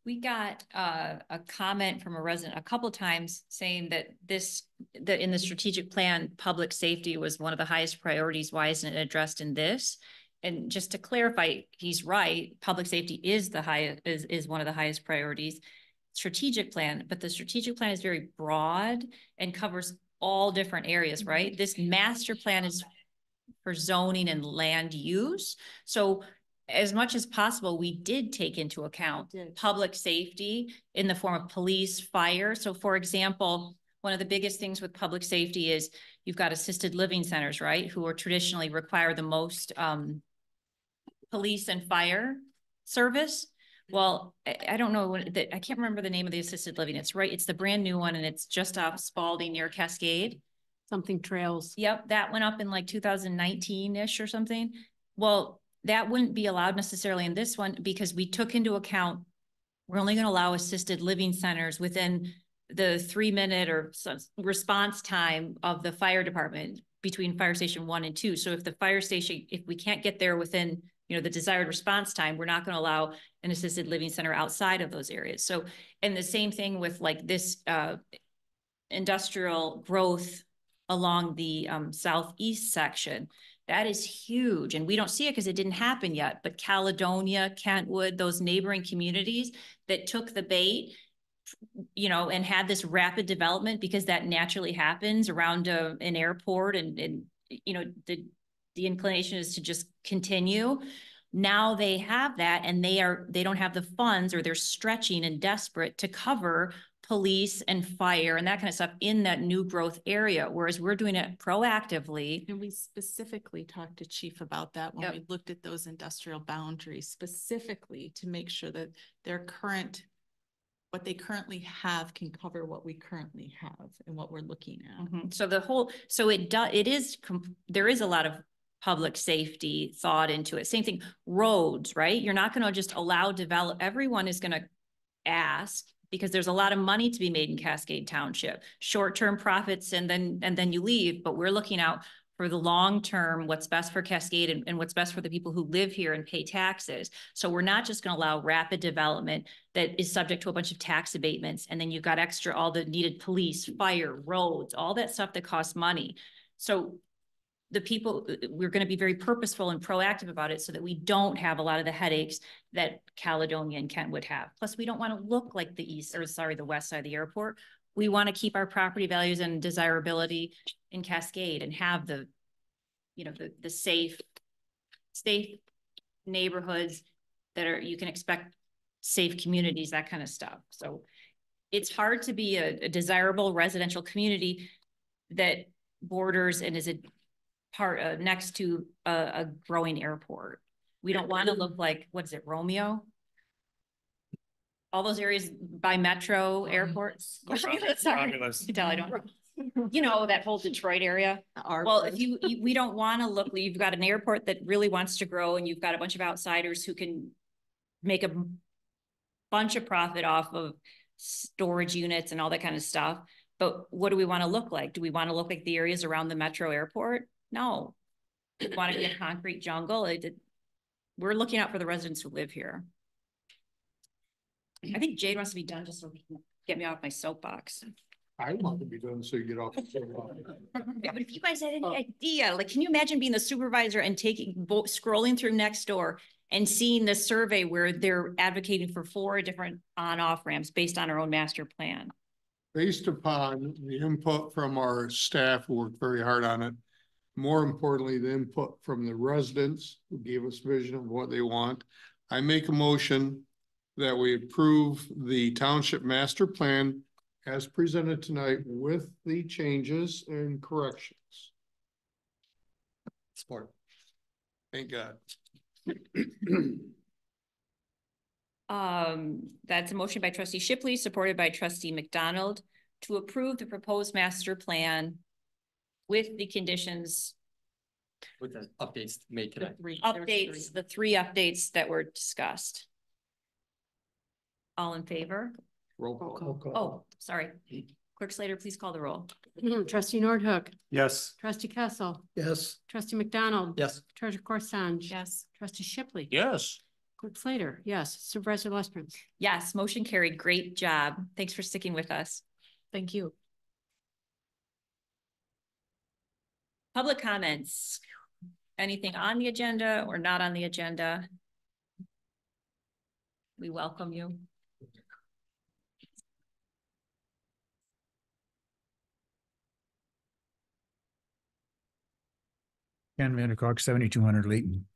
We got a comment from a resident a couple of times saying that in the strategic plan, public safety was one of the highest priorities. Why isn't it addressed in this? And just to clarify, he's right. Public safety is one of the highest priorities. Strategic plan, but the strategic plan is very broad and covers all different areas, right? This master plan is for zoning and land use. So as much as possible, we did take into account public safety in the form of police, fire. So for example, one of the biggest things with public safety is you've got assisted living centers, right? Who are traditionally require the most police and fire service. Well, I don't know I can't remember the name of the assisted living. It's the brand new one, and it's just off Spalding near Cascade. Something trails. Yep, that went up in like 2019-ish or something. Well, that wouldn't be allowed necessarily in this one because we took into account, we're only going to allow assisted living centers within the 3-minute or response time of the fire department between fire station 1 and 2. So if the fire station, if we can't get there within, you know, the desired response time, we're not going to allow an assisted living center outside of those areas. So, and the same thing with like this industrial growth along the southeast section. That is huge, and we don't see it because it didn't happen yet, but Caledonia, Kentwood, those neighboring communities that took the bait, you know, and had this rapid development because that naturally happens around an airport, and you know, the inclination is to just continue. Now they have that, and they don't have the funds, or they're stretching and desperate to cover police and fire and that kind of stuff in that new growth area, whereas we're doing it proactively. And we specifically talked to Chief about that when we looked at those industrial boundaries, specifically to make sure that what they currently have can cover what we currently have and what we're looking at. So there is a lot of public safety thought into it. Same thing, roads, right? You're not going to just allow everyone is going to ask, because there's a lot of money to be made in Cascade Township, short-term profits, and then you leave. But we're looking out for the long-term, what's best for Cascade and what's best for the people who live here and pay taxes. So we're not just going to allow rapid development that is subject to a bunch of tax abatements. And then you've got all the needed police, fire, roads, all that stuff that costs money. So we're going to be very purposeful and proactive about it so that we don't have a lot of the headaches that Caledonia and Kentwood have. Plus, we don't want to look like the west side of the airport. We want to keep our property values and desirability in Cascade and have the safe neighborhoods that you can expect safe communities, that kind of stuff. So it's hard to be a desirable residential community that borders and is next to a growing airport. We don't want to look like, what is it, Romeo? All those areas by Metro airports. Sorry, you tell I don't. You know, that whole Detroit area. Well, we don't want to look, you've got an airport that really wants to grow, and you've got a bunch of outsiders who can make a bunch of profit off of storage units and all that kind of stuff. But what do we want to look like? Do we want to look like the areas around the Metro airport? No. We want to be a concrete jungle. We're looking out for the residents who live here. I think Jade wants to be done just so he can get me off my soapbox. I want to be done so you get off the soapbox. But if you guys had any idea, like, can you imagine being the supervisor and scrolling through Nextdoor and seeing the survey where they're advocating for 4 different on-off ramps based on our own master plan? Based upon the input from our staff who worked very hard on it, more importantly, the input from the residents who gave us vision of what they want, I make a motion that we approve the township master plan as presented tonight with the changes and corrections. Support. Thank God. That's a motion by trustee Shipley, supported by trustee McDonald, to approve the proposed master plan with the conditions. With the updates made today. The three updates that were discussed. All in favor? Roll call. Oh, sorry. Clerk Slater, please call the roll. Trustee Nordhook. Yes. Trustee Kessel. Yes. Trustee McDonald. Yes. Treasurer Corsange. Yes. Trustee Shipley. Yes. Clerk Slater. Yes. Supervisor Lustman. Yes, motion carried. Great job. Thanks for sticking with us. Thank you. Public comments. Anything on the agenda or not on the agenda? We welcome you. Ken Vandercock, 7200 Layton.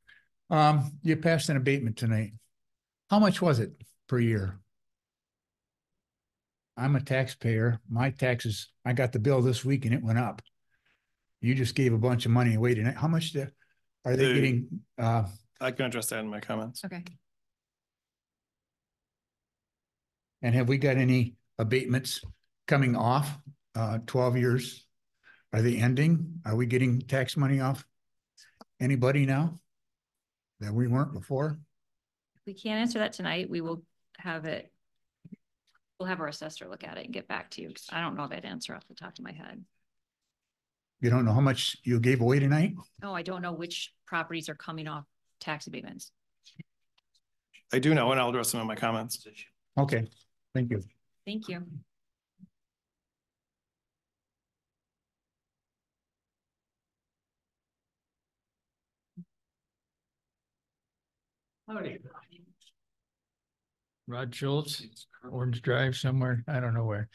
You passed an abatement tonight. How much was it per year? I'm a taxpayer. My taxes, I got the bill this week and it went up. You just gave a bunch of money away tonight. How much are they getting? I can address that in my comments. Okay. And have we got any abatements coming off 12 years? Are they ending? Are we getting tax money off anybody now that we weren't before? If we can't answer that tonight, we will have it. We'll have our assessor look at it and get back to you, because I don't know that answer off the top of my head. You don't know how much you gave away tonight? No, I don't know which properties are coming off tax abatements. I do know, and I'll address them in my comments. Okay, thank you. Thank you. Howdy. Rod Schultz, Orange Drive somewhere, I don't know where.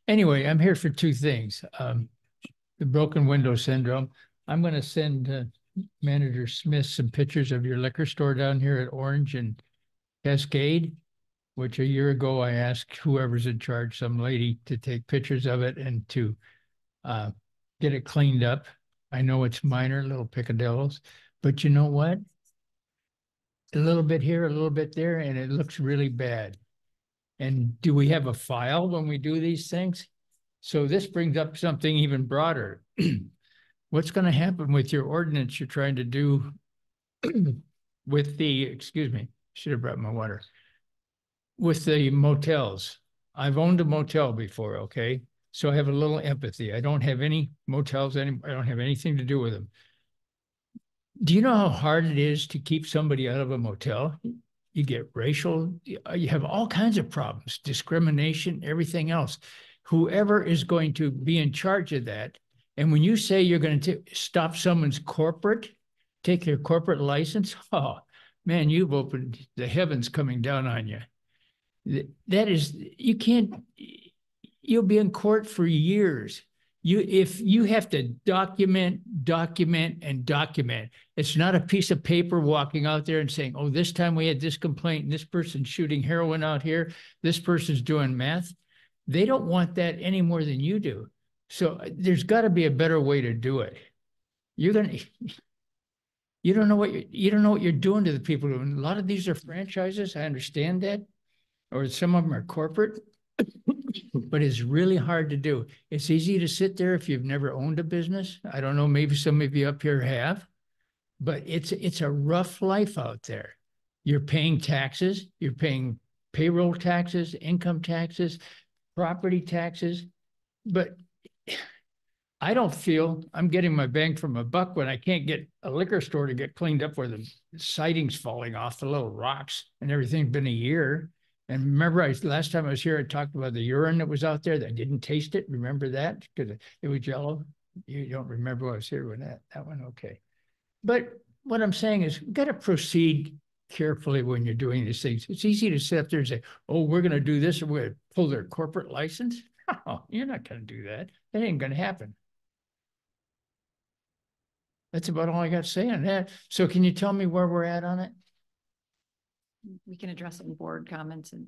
Anyway, I'm here for two things. The broken window syndrome. I'm going to send Manager Smith some pictures of your liquor store down here at Orange and Cascade, which a year ago I asked whoever's in charge, some lady, to take pictures of it and to get it cleaned up. I know it's minor, little picadillos, but you know what? A little bit here, a little bit there, and it looks really bad. And do we have a file when we do these things? So this brings up something even broader. What's going to happen with your ordinance you're trying to do with the, excuse me, should have brought my water, with the motels? I've owned a motel before, okay? So I have a little empathy. I don't have any motels anymore. I don't have anything to do with them. Do you know how hard it is to keep somebody out of a motel? You get racial, you have all kinds of problems, discrimination, everything else. Whoever is going to be in charge of that, and when you say you're going to stop someone's corporate, take their corporate license, oh, man, you've opened the heavens coming down on you. That is, you can't, you'll be in court for years. If you have to document, and document, it's not a piece of paper walking out there and saying, oh, this time we had this complaint, and this person's shooting heroin out here, this person's doing meth. They don't want that any more than you do. So there's got to be a better way to do it. You don't know what you're doing to the people. A lot of these are franchises. I understand that, or some of them are corporate. But it's really hard to do. It's easy to sit there if you've never owned a business. I don't know, maybe some of you up here have, but it's a rough life out there. You're paying taxes, you're paying payroll taxes, income taxes, property taxes, but I don't feel I'm getting my bang from a buck when I can't get a liquor store to get cleaned up where the siding's falling off, the little rocks and everything. Been a year. And remember, last time I was here, I talked about the urine that was out there that didn't taste it. Remember that? Because it was yellow. You don't remember I was here when that one? Okay. But what I'm saying is, we've got to proceed carefully when you're doing these things. It's easy to sit up there and say, oh, we're going to do this, or we're going to pull their corporate license. Oh, you're not going to do that. That ain't going to happen. That's about all I got to say on that. So can you tell me where we're at on it? We can address it in board comments and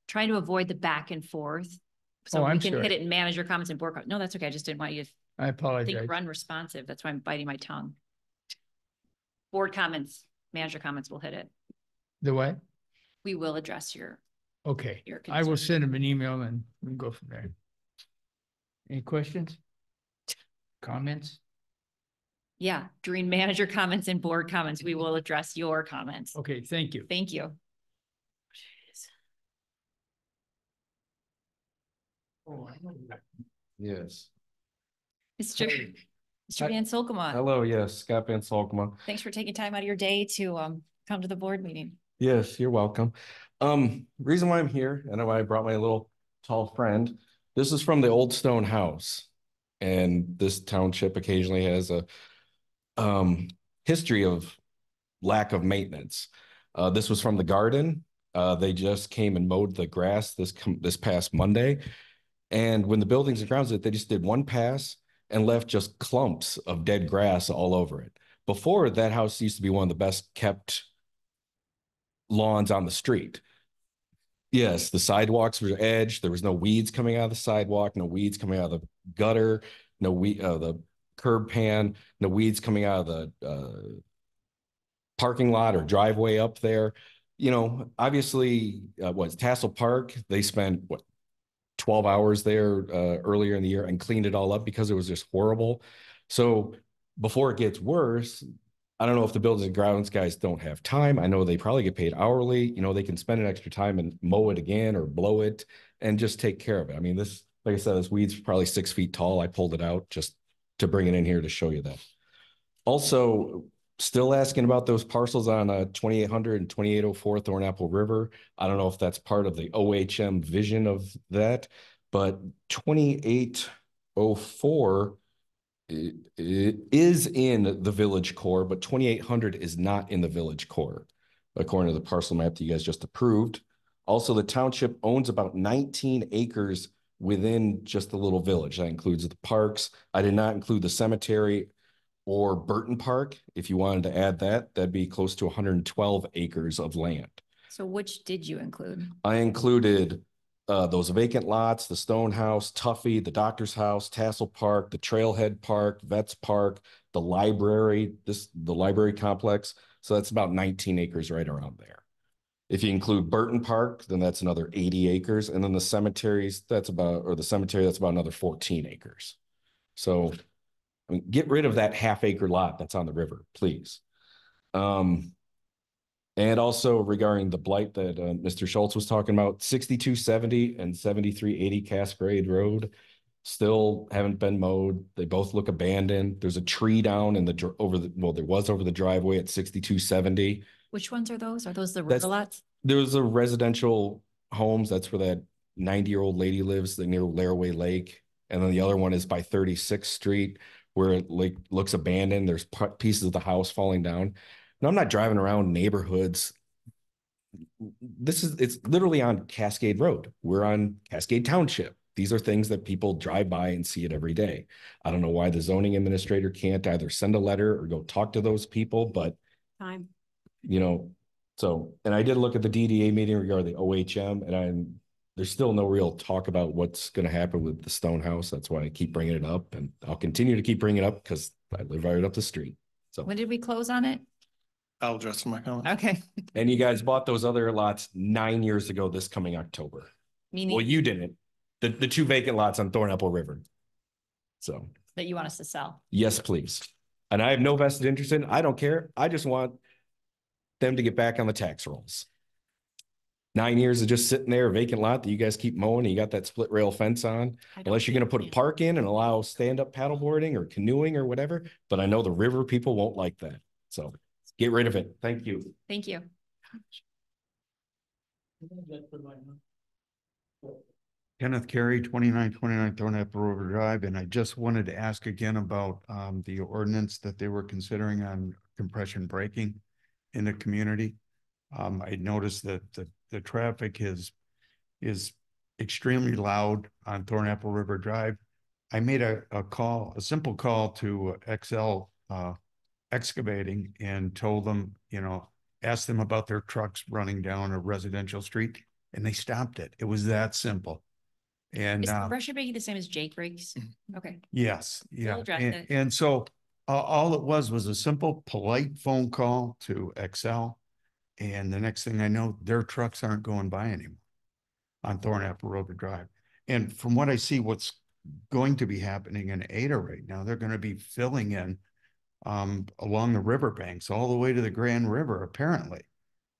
trying to avoid the back and forth. So I'm we can sorry. hit it in manager comments and board comments. No, that's okay. I just didn't want you to I apologize. think run responsive. That's why I'm biting my tongue. Board comments, manager comments, will hit it. The what? We will address your. Okay, your I will concern. send him an email and we can go from there. Any questions? Comments? Yeah, during manager comments and board comments, we will address your comments. Okay, thank you. Thank you. Yes. Mr. Van Solkema. Hello, yes, Scott Van Solkema. Thanks for taking time out of your day to come to the board meeting. Yes, you're welcome. Reason why I'm here and why I brought my little tall friend, this is from the old stone house. And this township occasionally has a history of lack of maintenance. This was from the garden. They just came and mowed the grass this past Monday. And when the buildings and grounds, they just did one pass and left just clumps of dead grass all over it. Before, that house used to be one of the best kept lawns on the street. Yes, the sidewalks were edged. There was no weeds coming out of the sidewalk, no weeds coming out of the gutter, no weed, the curb pan, no weeds coming out of the parking lot or driveway up there. You know, obviously, Tassel Park, they spent 12 hours there earlier in the year and cleaned it all up because it was just horrible. So before it gets worse, I don't know if the buildings and grounds guys don't have time. I know they probably get paid hourly. You know, they can spend an extra time and mow it again or blow it and just take care of it. I mean, this, like I said, this weed's probably 6 feet tall. I pulled it out just to bring it in here to show you that. Also, still asking about those parcels on 2800 and 2804 Thornapple River. I don't know if that's part of the OHM vision of that, but 2804 it is in the village core, but 2800 is not in the village core. according to the parcel map that you guys just approved. Also, the township owns about 19 acres within just the little village. That includes the parks. I did not include the cemetery or Burton Park. If you wanted to add that, that'd be close to 112 acres of land. So which did you include? I included those vacant lots, the Stone House, Tuffy, the Doctor's House, Tassel Park, the Trailhead Park, Vets Park, the library, the library complex. So that's about 19 acres right around there. If you include Burton Park, then that's another 80 acres. And then the cemeteries, that's about another 14 acres. So I mean, get rid of that half-acre lot that's on the river, please. And also regarding the blight that Mr. Schultz was talking about, 6270 and 7380 Cascade Road still haven't been mowed. They both look abandoned. There's a tree down in there was over the driveway at 6270. Which ones are those? Are those the river lots? There's a residential homes. That's where that 90-year-old lady lives, near Laraway Lake. And then the other one is by 36th Street, where it looks abandoned. There's pieces of the house falling down. Now, I'm not driving around neighborhoods. It's literally on Cascade Road. We're on Cascade Township. These are things that people drive by and see it every day. I don't know why the zoning administrator can't either send a letter or go talk to those people, but Time. And I did look at the DDA meeting regarding the OHM, and there's still no real talk about what's going to happen with the Stone House. That's why I keep bringing it up, and I'll continue to keep bringing it up because I live right up the street. So when did we close on it? I'll address my comment. Okay. And you guys bought those other lots 9 years ago this coming October. Meaning Well, you didn't. The 2 vacant lots on Thornapple River. So that you want us to sell. yes, please. And I have no vested interest in. I don't care. I just want them to get back on the tax rolls. 9 years of just sitting there, a vacant lot that you guys keep mowing, and you got that split rail fence on, unless you're going to put a park in and allow stand-up paddleboarding or canoeing or whatever. But I know the river people won't like that. So get rid of it. Thank you. Thank you. Kenneth Carey, 2929 Thornapple River Drive, and I just wanted to ask again about the ordinance that they were considering on compression braking in the community. I noticed that the traffic is extremely loud on Thornapple River Drive. I made a simple call to XL Excavating and told them, asked them about their trucks running down a residential street, and they stopped it. It was that simple. And is compression braking the same as Jake brakes? Okay. Yes, yeah. So and so all it was a simple, polite phone call to XL. And the next thing I know, their trucks aren't going by anymore on Thornapple River Drive. And from what I see, what's going to be happening in Ada right now, they're going to be filling in along the riverbanks all the way to the Grand River. Apparently,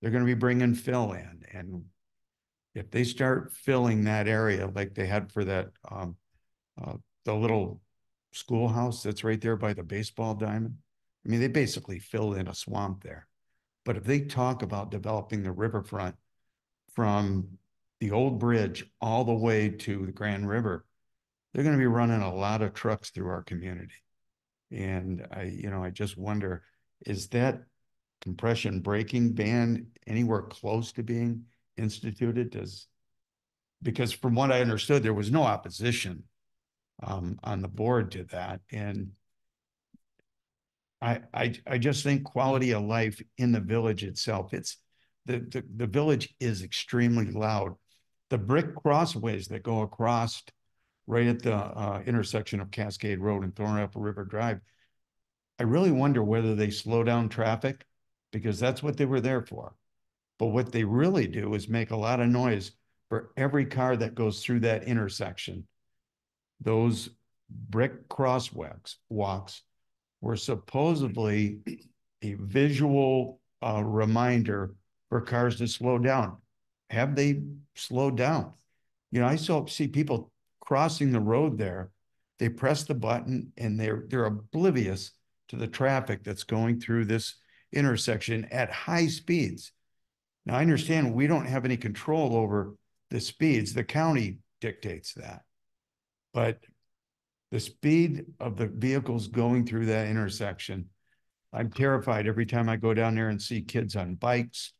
they're going to be bringing fill in, and if they start filling that area like they had for that the little schoolhouse that's right there by the baseball diamond, I mean, they basically filled in a swamp there. But if they talk about developing the riverfront from the old bridge all the way to the Grand River, they're going to be running a lot of trucks through our community. And I just wonder, is that compression braking ban anywhere close to being instituted? Because from what I understood, there was no opposition on the board to that. And I just think quality of life in the village itself, the village is extremely loud. The brick crossways that go across right at the intersection of Cascade Road and Thornapple River Drive, I really wonder whether they slow down traffic, because that's what they were there for. But what they really do is make a lot of noise for every car that goes through that intersection. Those brick crosswalks were supposedly a visual reminder for cars to slow down. Have they slowed down? I see people crossing the road there. They press the button and they're oblivious to the traffic that's going through this intersection at high speeds. Now, I understand we don't have any control over the speeds. The county dictates that. But the speed of the vehicles going through that intersection, I'm terrified every time I go down there and see kids on bikes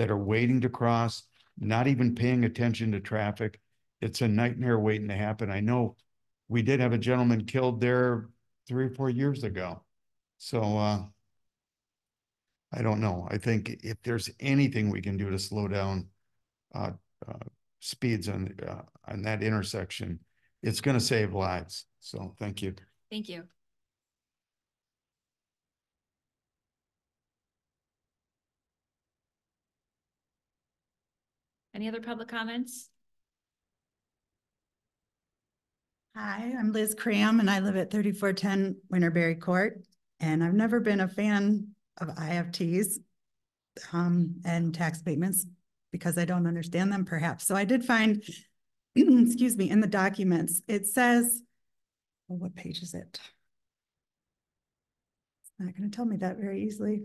that are waiting to cross, not even paying attention to traffic. It's a nightmare waiting to happen. I know we did have a gentleman killed there 3 or 4 years ago. So I don't know. I think if there's anything we can do to slow down speeds on that intersection, it's going to save lives. So thank you. Thank you. Any other public comments? Hi, I'm Liz Cram and I live at 3410 Winterberry Court. And I've never been a fan of IFTs and tax abatements because I don't understand them perhaps. So I did find, excuse me, in the documents, it says, well, what page is it? It's not going to tell me that very easily.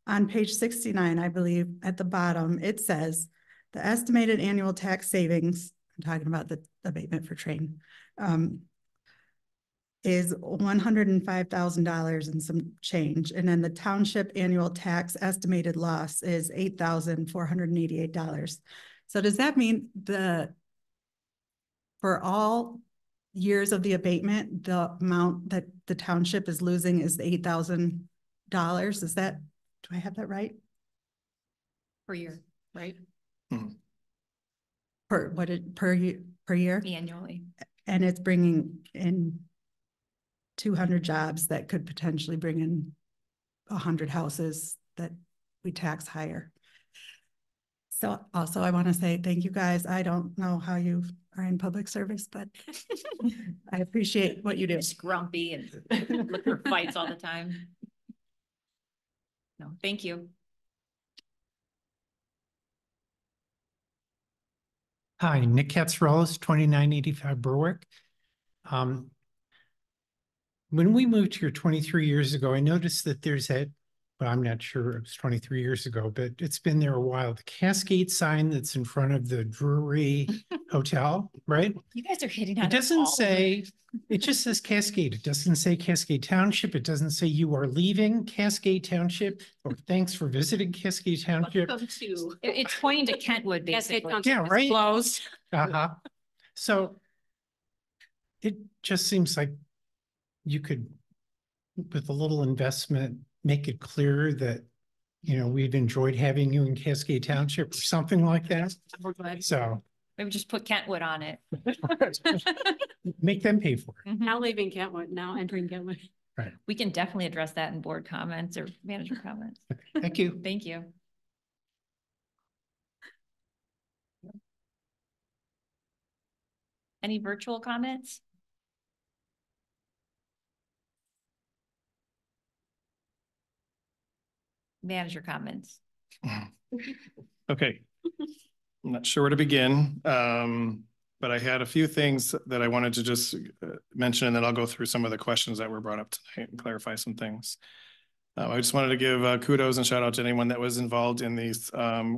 On page 69, I believe, at the bottom, it says the estimated annual tax savings, I'm talking about the abatement for train, is $105,000 and some change. And then the township annual tax estimated loss is $8,488. So does that mean for all years of the abatement, the amount that the township is losing is $8,000? Is that, do I have that right? Per year, right? Per year? Annually. And it's bringing in 200 jobs that could potentially bring in 100 houses that we tax higher. So also I want to say thank you guys. I don't know how you are in public service, but I appreciate what you do. Just grumpy and look for fights all the time. No, thank you. Hi, Nick Katzrolis, 2985 Berwick. When we moved here 23 years ago, I noticed that there's well, I'm not sure it was 23 years ago, but it's been there a while. The Cascade sign that's in front of the Drury Hotel, right? You guys are hitting on it. Doesn't say, it just says Cascade. It doesn't say Cascade Township. It doesn't say you are leaving Cascade Township or thanks for visiting Cascade Township. Welcome to. It's pointing to Kentwood, basically. Yeah, right. Closed. So it just seems like you could, with a little investment, make it clear that, you know, we've enjoyed having you in Cascade Township or something like that. We're glad. So maybe just put Kentwood on it. make them pay for it. Now leaving Kentwood, now entering Kentwood. Right. We can definitely address that in board comments or manager comments. Thank you. Thank you. Any virtual comments? Manager comments. Okay. I'm not sure where to begin, but I had a few things that I wanted to just mention, and then I'll go through some of the questions that were brought up tonight and clarify some things. I just wanted to give kudos and shout out to anyone that was involved in the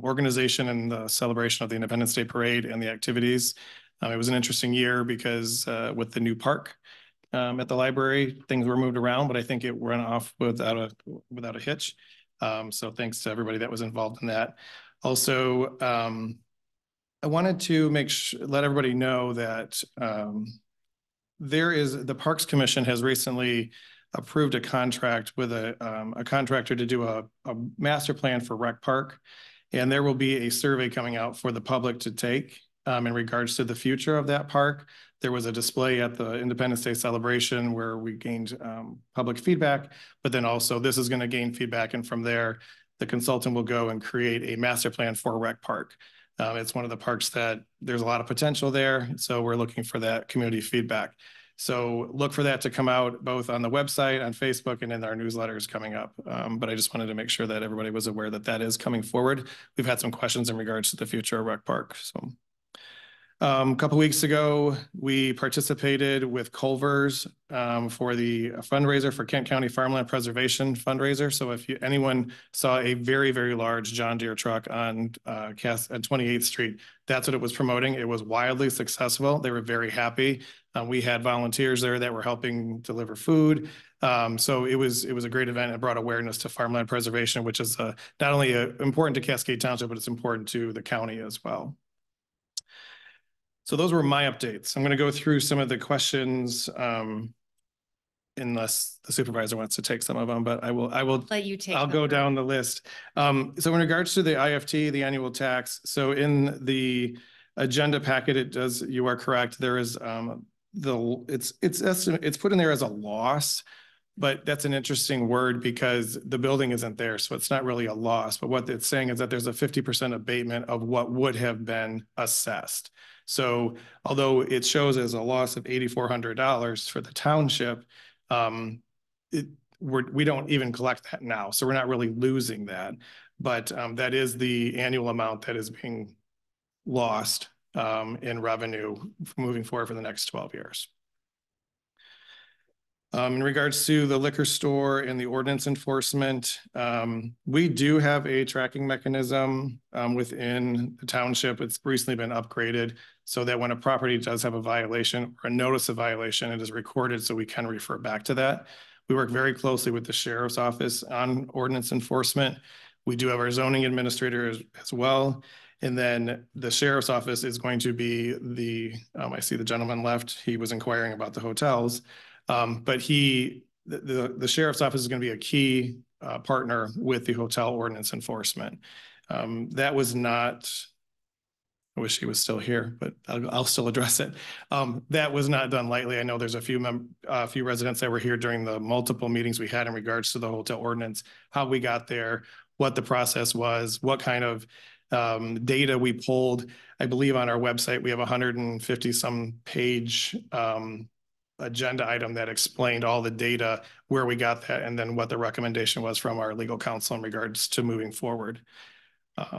organization and the celebration of the Independence Day Parade and the activities. It was an interesting year because with the new park at the library, things were moved around, but I think it ran off without a hitch. So thanks to everybody that was involved in that. Also, I wanted to let everybody know that the Parks Commission has recently approved a contract with a contractor to do a master plan for Rec Park. And there will be a survey coming out for the public to take in regards to the future of that park. There was a display at the Independence Day celebration where we gained public feedback, but then also this is going to gain feedback. And from there, the consultant will go and create a master plan for Rec Park. It's one of the parks that there's a lot of potential there. So we're looking for that community feedback. So look for that to come out both on the website, on Facebook, and in our newsletters coming up. But I just wanted to make sure that everybody was aware that that is coming forward. We've had some questions in regards to the future of Rec Park. So A couple weeks ago, we participated with Culver's for the fundraiser for Kent County Farmland Preservation fundraiser. So if anyone saw a very, very large John Deere truck on 28th Street, that's what it was promoting. It was wildly successful. They were very happy. We had volunteers there that were helping deliver food. So it was a great event. It brought awareness to farmland preservation, which is not only important to Cascade Township, but it's important to the county as well. So those were my updates. I'm going to go through some of the questions, unless the supervisor wants to take some of them, but I will Let you take I'll them go first. down the list. So in regards to the IFT, the annual tax, so in the agenda packet, it does, you are correct. There is it's put in there as a loss, but that's an interesting word because the building isn't there. So it's not really a loss, but what it's saying is that there's a 50% abatement of what would have been assessed. So although it shows as a loss of $8,400 for the township, we don't even collect that now. So we're not really losing that, but that is the annual amount that is being lost in revenue moving forward for the next 12 years. In regards to the liquor store and the ordinance enforcement, we do have a tracking mechanism within the township. It's recently been upgraded so that when a property does have a violation or a notice of violation, it is recorded so we can refer back to that. We work very closely with the sheriff's office on ordinance enforcement. We do have our zoning administrator as well. And then the sheriff's office is going to be I see the gentleman left. He was inquiring about the hotels. But the sheriff's office is going to be a key partner with the hotel ordinance enforcement. That was not, I wish he was still here, but I'll still address it. That was not done lightly. I know there's a few residents that were here during the multiple meetings we had in regards to the hotel ordinance, how we got there, what the process was, what kind of data we pulled. I believe on our website, we have 150 some page agenda item that explained all the data, where we got that, and then what the recommendation was from our legal counsel in regards to moving forward. I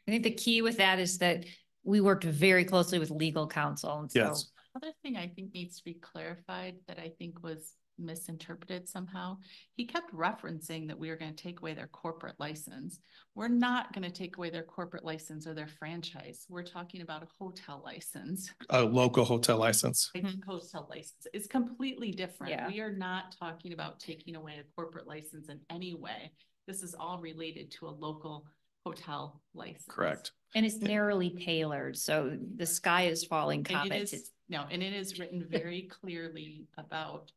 think the key with that is that we worked very closely with legal counsel. And so yes. Other thing I think needs to be clarified that I think was misinterpreted somehow. He kept referencing that we were going to take away their corporate license. We're not going to take away their corporate license or their franchise. We're talking about a hotel license. A local hotel license. Hotel license is completely different. Yeah. We are not talking about taking away a corporate license in any way. This is all related to a local hotel license. Correct. And it's narrowly tailored. So the sky is falling comments. And it is written very clearly about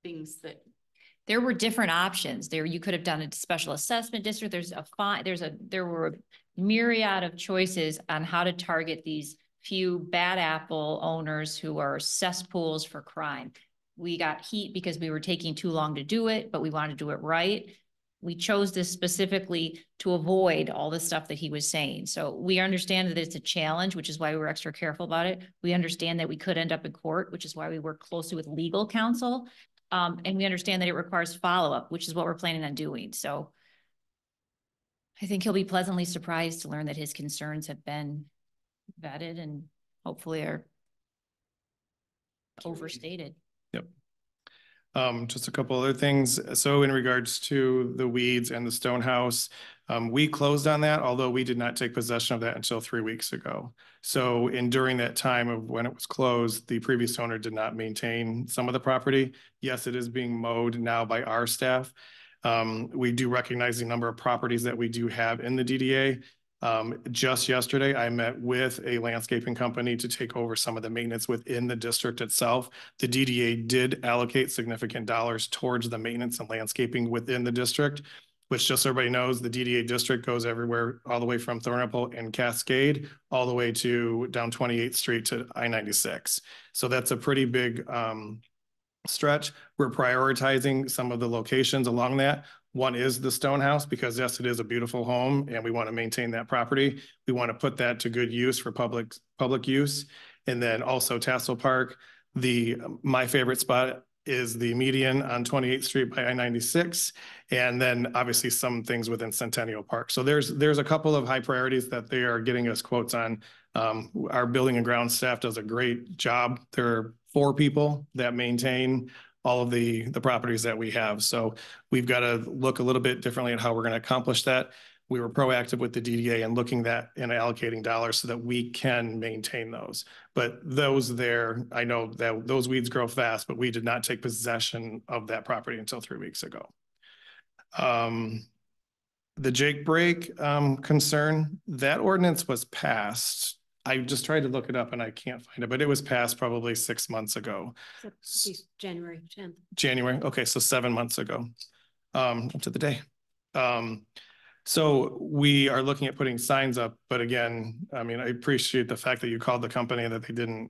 things that there were different options there. You could have done a special assessment district. There were a myriad of choices on how to target these few bad apple owners who are cesspools for crime. We got heat because we were taking too long to do it, but we wanted to do it right. We chose this specifically to avoid all the stuff that he was saying. So we understand that it's a challenge, which is why we were extra careful about it. We understand that we could end up in court, which is why we work closely with legal counsel. And we understand that it requires follow-up, which is what we're planning on doing. So I think he'll be pleasantly surprised to learn that his concerns have been vetted and hopefully are overstated. Yep. Just a couple other things. So in regards to the weeds and the stone house, we closed on that, although we did not take possession of that until 3 weeks ago. So during that time of when it was closed, the previous owner did not maintain some of the property. Yes, it is being mowed now by our staff. We do recognize the number of properties that we do have in the DDA. Just yesterday, I met with a landscaping company to take over some of the maintenance within the district itself. The DDA did allocate significant dollars towards the maintenance and landscaping within the district, which, just so everybody knows, the DDA district goes everywhere, all the way from Thornapple and Cascade, all the way to down 28th Street to I-96. So that's a pretty big stretch. We're prioritizing some of the locations along that. One is the Stone House, because yes, it is a beautiful home and we want to maintain that property. We want to put that to good use for public use. And then also Tassel Park. My favorite spot is the median on 28th Street by I-96. And then obviously some things within Centennial Park. So there's a couple of high priorities that they are getting us quotes on Our building and ground staff does a great job. There are 4 people that maintain all of the properties that we have. So we've got to look a little bit differently at how we're going to accomplish that. We were proactive with the DDA and looking that and allocating dollars so that we can maintain those. But those there, I know that those weeds grow fast, but we did not take possession of that property until 3 weeks ago. The Jake break concern, that ordinance was passed. I just tried to look it up and I can't find it, but it was passed probably 6 months ago. January 10th. January. Okay, so 7 months ago, up to the day. So we are looking at putting signs up, but again, I mean, I appreciate the fact that you called the company that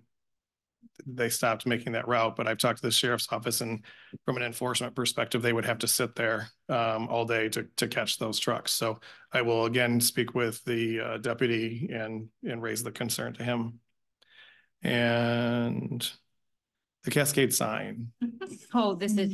they stopped making that route, but I've talked to the sheriff's office and from an enforcement perspective, they would have to sit there all day to catch those trucks. So I will again speak with the deputy and raise the concern to him. And the Cascade sign. Oh, this is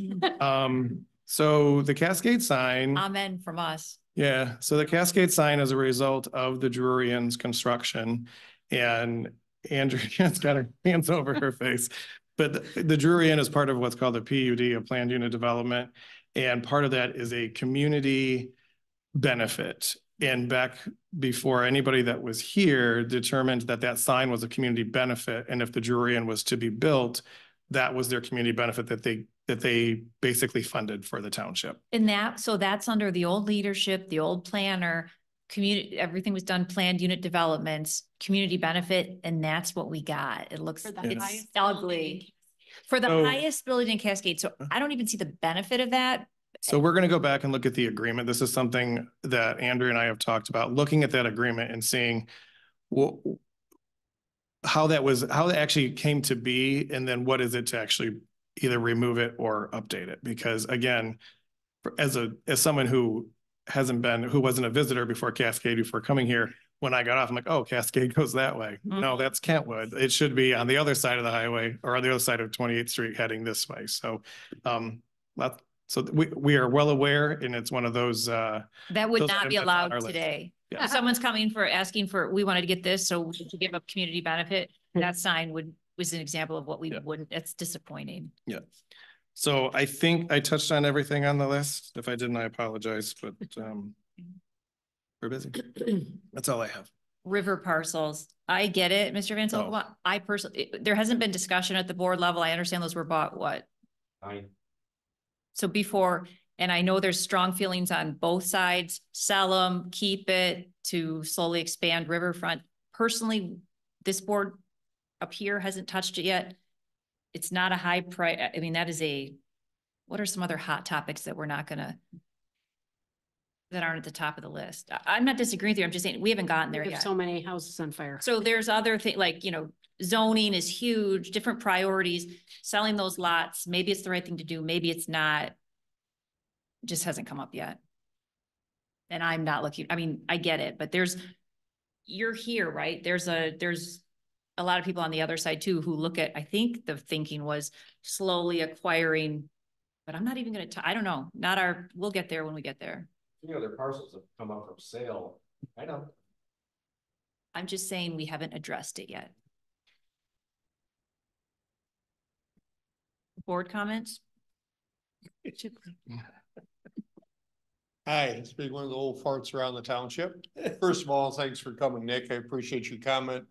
So the Cascade sign. amen from us. Yeah, so the Cascade sign is a result of the Druryans construction, and Andrea's got her hands over her face. But the Drury Inn is part of what's called a PUD, a planned unit development. And part of that is a community benefit. And back before anybody that was here determined that that sign was a community benefit. And if the Drury Inn was to be built, that was their community benefit that they basically funded for the township. And so that's under the old leadership, the old planner, community, everything was done, planned unit developments, community benefit, and that's what we got. It looks, it's ugly. For the highest building in Cascade. So I don't even see the benefit of that. So we're going to go back and look at the agreement. This is something that Andrea and I have talked about, looking at that agreement and seeing how that actually came to be, and then what is it to actually either remove it or update it. Because again, as someone who wasn't a visitor before Cascade, before coming here, when I got off, I'm like, oh, Cascade goes that way. Mm-hmm. No, that's Kentwood. It should be on the other side of the highway or on the other side of 28th Street heading this way. So, we are well aware, and it's one of those. That would not be allowed today. Yeah. If someone's asking for, we wanted to get this, so to give up community benefit, that sign was an example of what we wouldn't, that's disappointing. Yeah. So I think I touched on everything on the list. If I didn't, I apologize, but we're busy. That's all I have. River parcels. I get it, Mr. Van Silk. I personally, there hasn't been discussion at the board level. I understand those were bought what? So before, and I know there's strong feelings on both sides, sell them, keep it, to slowly expand riverfront. Personally, this board up here hasn't touched it yet. It's not a high price. I mean, what are some other hot topics that that aren't at the top of the list? I'm not disagreeing with you. I'm just saying we haven't gotten there yet. So many houses on fire. So there's other things like, zoning is huge, different priorities, selling those lots. Maybe it's the right thing to do. Maybe it's not. Just hasn't come up yet. And I'm not looking, I mean, I get it, but you're here, right? There's a lot of people on the other side too, who look at, I think the thinking was slowly acquiring, but I'm not even going to, I don't know, we'll get there when we get there. Their parcels have come up for sale. I know. I'm just saying we haven't addressed it yet. Board comments? Hi, it's been one of the old farts around the township. First of all, thanks for coming, Nick. I appreciate your comment.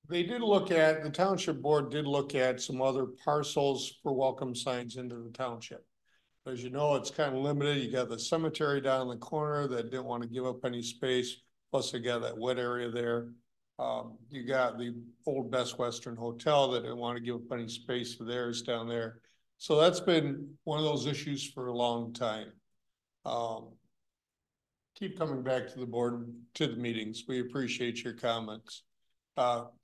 The township board did look at some other parcels for welcome signs into the township. As you know, it's kind of limited. You got the cemetery down in the corner that didn't want to give up any space. Plus they got that wet area there. You got the old Best Western Hotel that didn't want to give up any space for theirs down there. So that's been one of those issues for a long time. Keep coming back to the board, to the meetings. We appreciate your comments.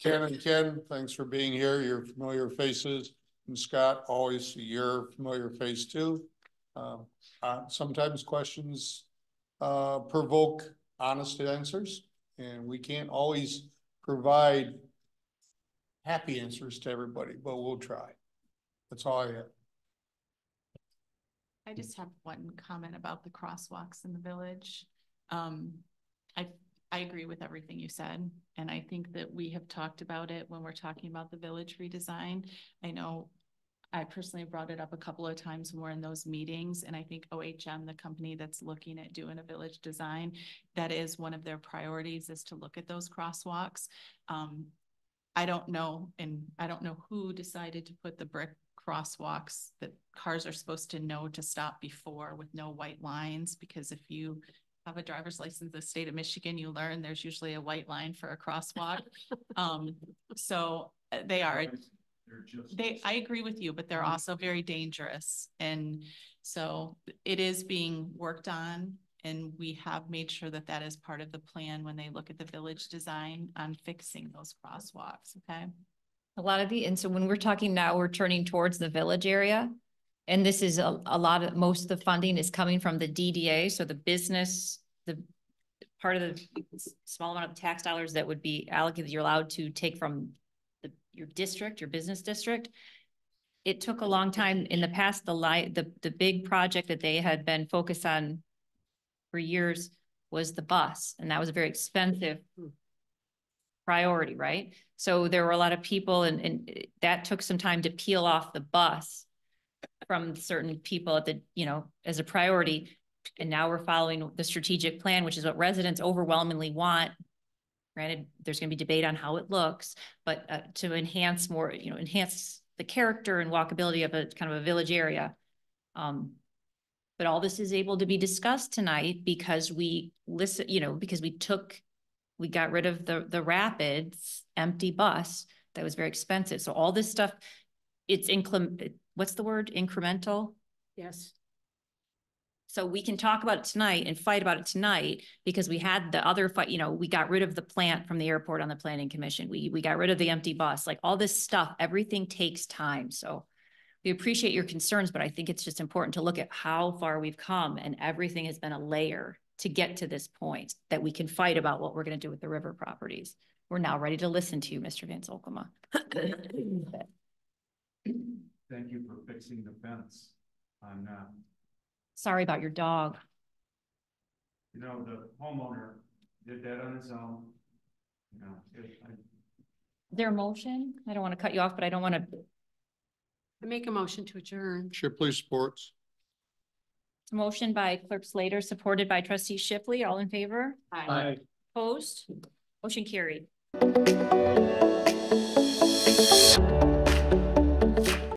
Ken, thanks for being here. You're familiar faces. And Scott, always your familiar face too. Sometimes questions provoke honest answers, and we can't always provide happy answers to everybody, but we'll try. That's all I have. I just have one comment about the crosswalks in the village. I agree with everything you said. And I think that we have talked about it when we're talking about the village redesign. I know I personally brought it up a couple of times when we're in those meetings, and I think OHM, the company that's looking at doing a village design, that is one of their priorities, is to look at those crosswalks. I don't know, and I don't know who decided to put the brick crosswalks that cars are supposed to know to stop before with no white lines, because if you have a driver's license in the state of Michigan, you learn there's usually a white line for a crosswalk. So they are. I agree with you, but they're also very dangerous. And so it is being worked on, and we have made sure that that is part of the plan when they look at the village design on fixing those crosswalks, okay? A lot of and so when we're talking now, we're turning towards the village area. And this is a lot of, most of the funding is coming from the DDA. So the business, the part of the small amount of tax dollars that would be allocated, you're allowed to take from your district, your business district. It took a long time in the past. The big project that they had been focused on for years was the bus, and that was a very expensive priority, right? So there were a lot of people, and that took some time to peel off the bus from certain people at the, as a priority. And now we're following the strategic plan, which is what residents overwhelmingly want. Granted, there's going to be debate on how it looks, but to enhance more, enhance the character and walkability of a kind of a village area. But all this is able to be discussed tonight because we listen, because we got rid of the Rapids empty bus that was very expensive. So all this stuff, it's what's the word? Incremental? Yes. So we can talk about it tonight and fight about it tonight because we had the other fight, we got rid of the plant from the airport on the planning commission. We got rid of the empty bus, like all this stuff, everything takes time. So we appreciate your concerns, but I think it's just important to look at how far we've come, and everything has been a layer to get to this point that we can fight about what we're going to do with the river properties. We're now ready to listen to you, Mr. Van Solkema. Thank you for fixing the fence on, sorry about your dog. the homeowner did that on his own. Their motion, I don't want to cut you off, but I don't want to. I make a motion to adjourn. Shipley supports. Motion by Clerk Slater, supported by Trustee Shipley. All in favor? Aye. Opposed? Motion carried.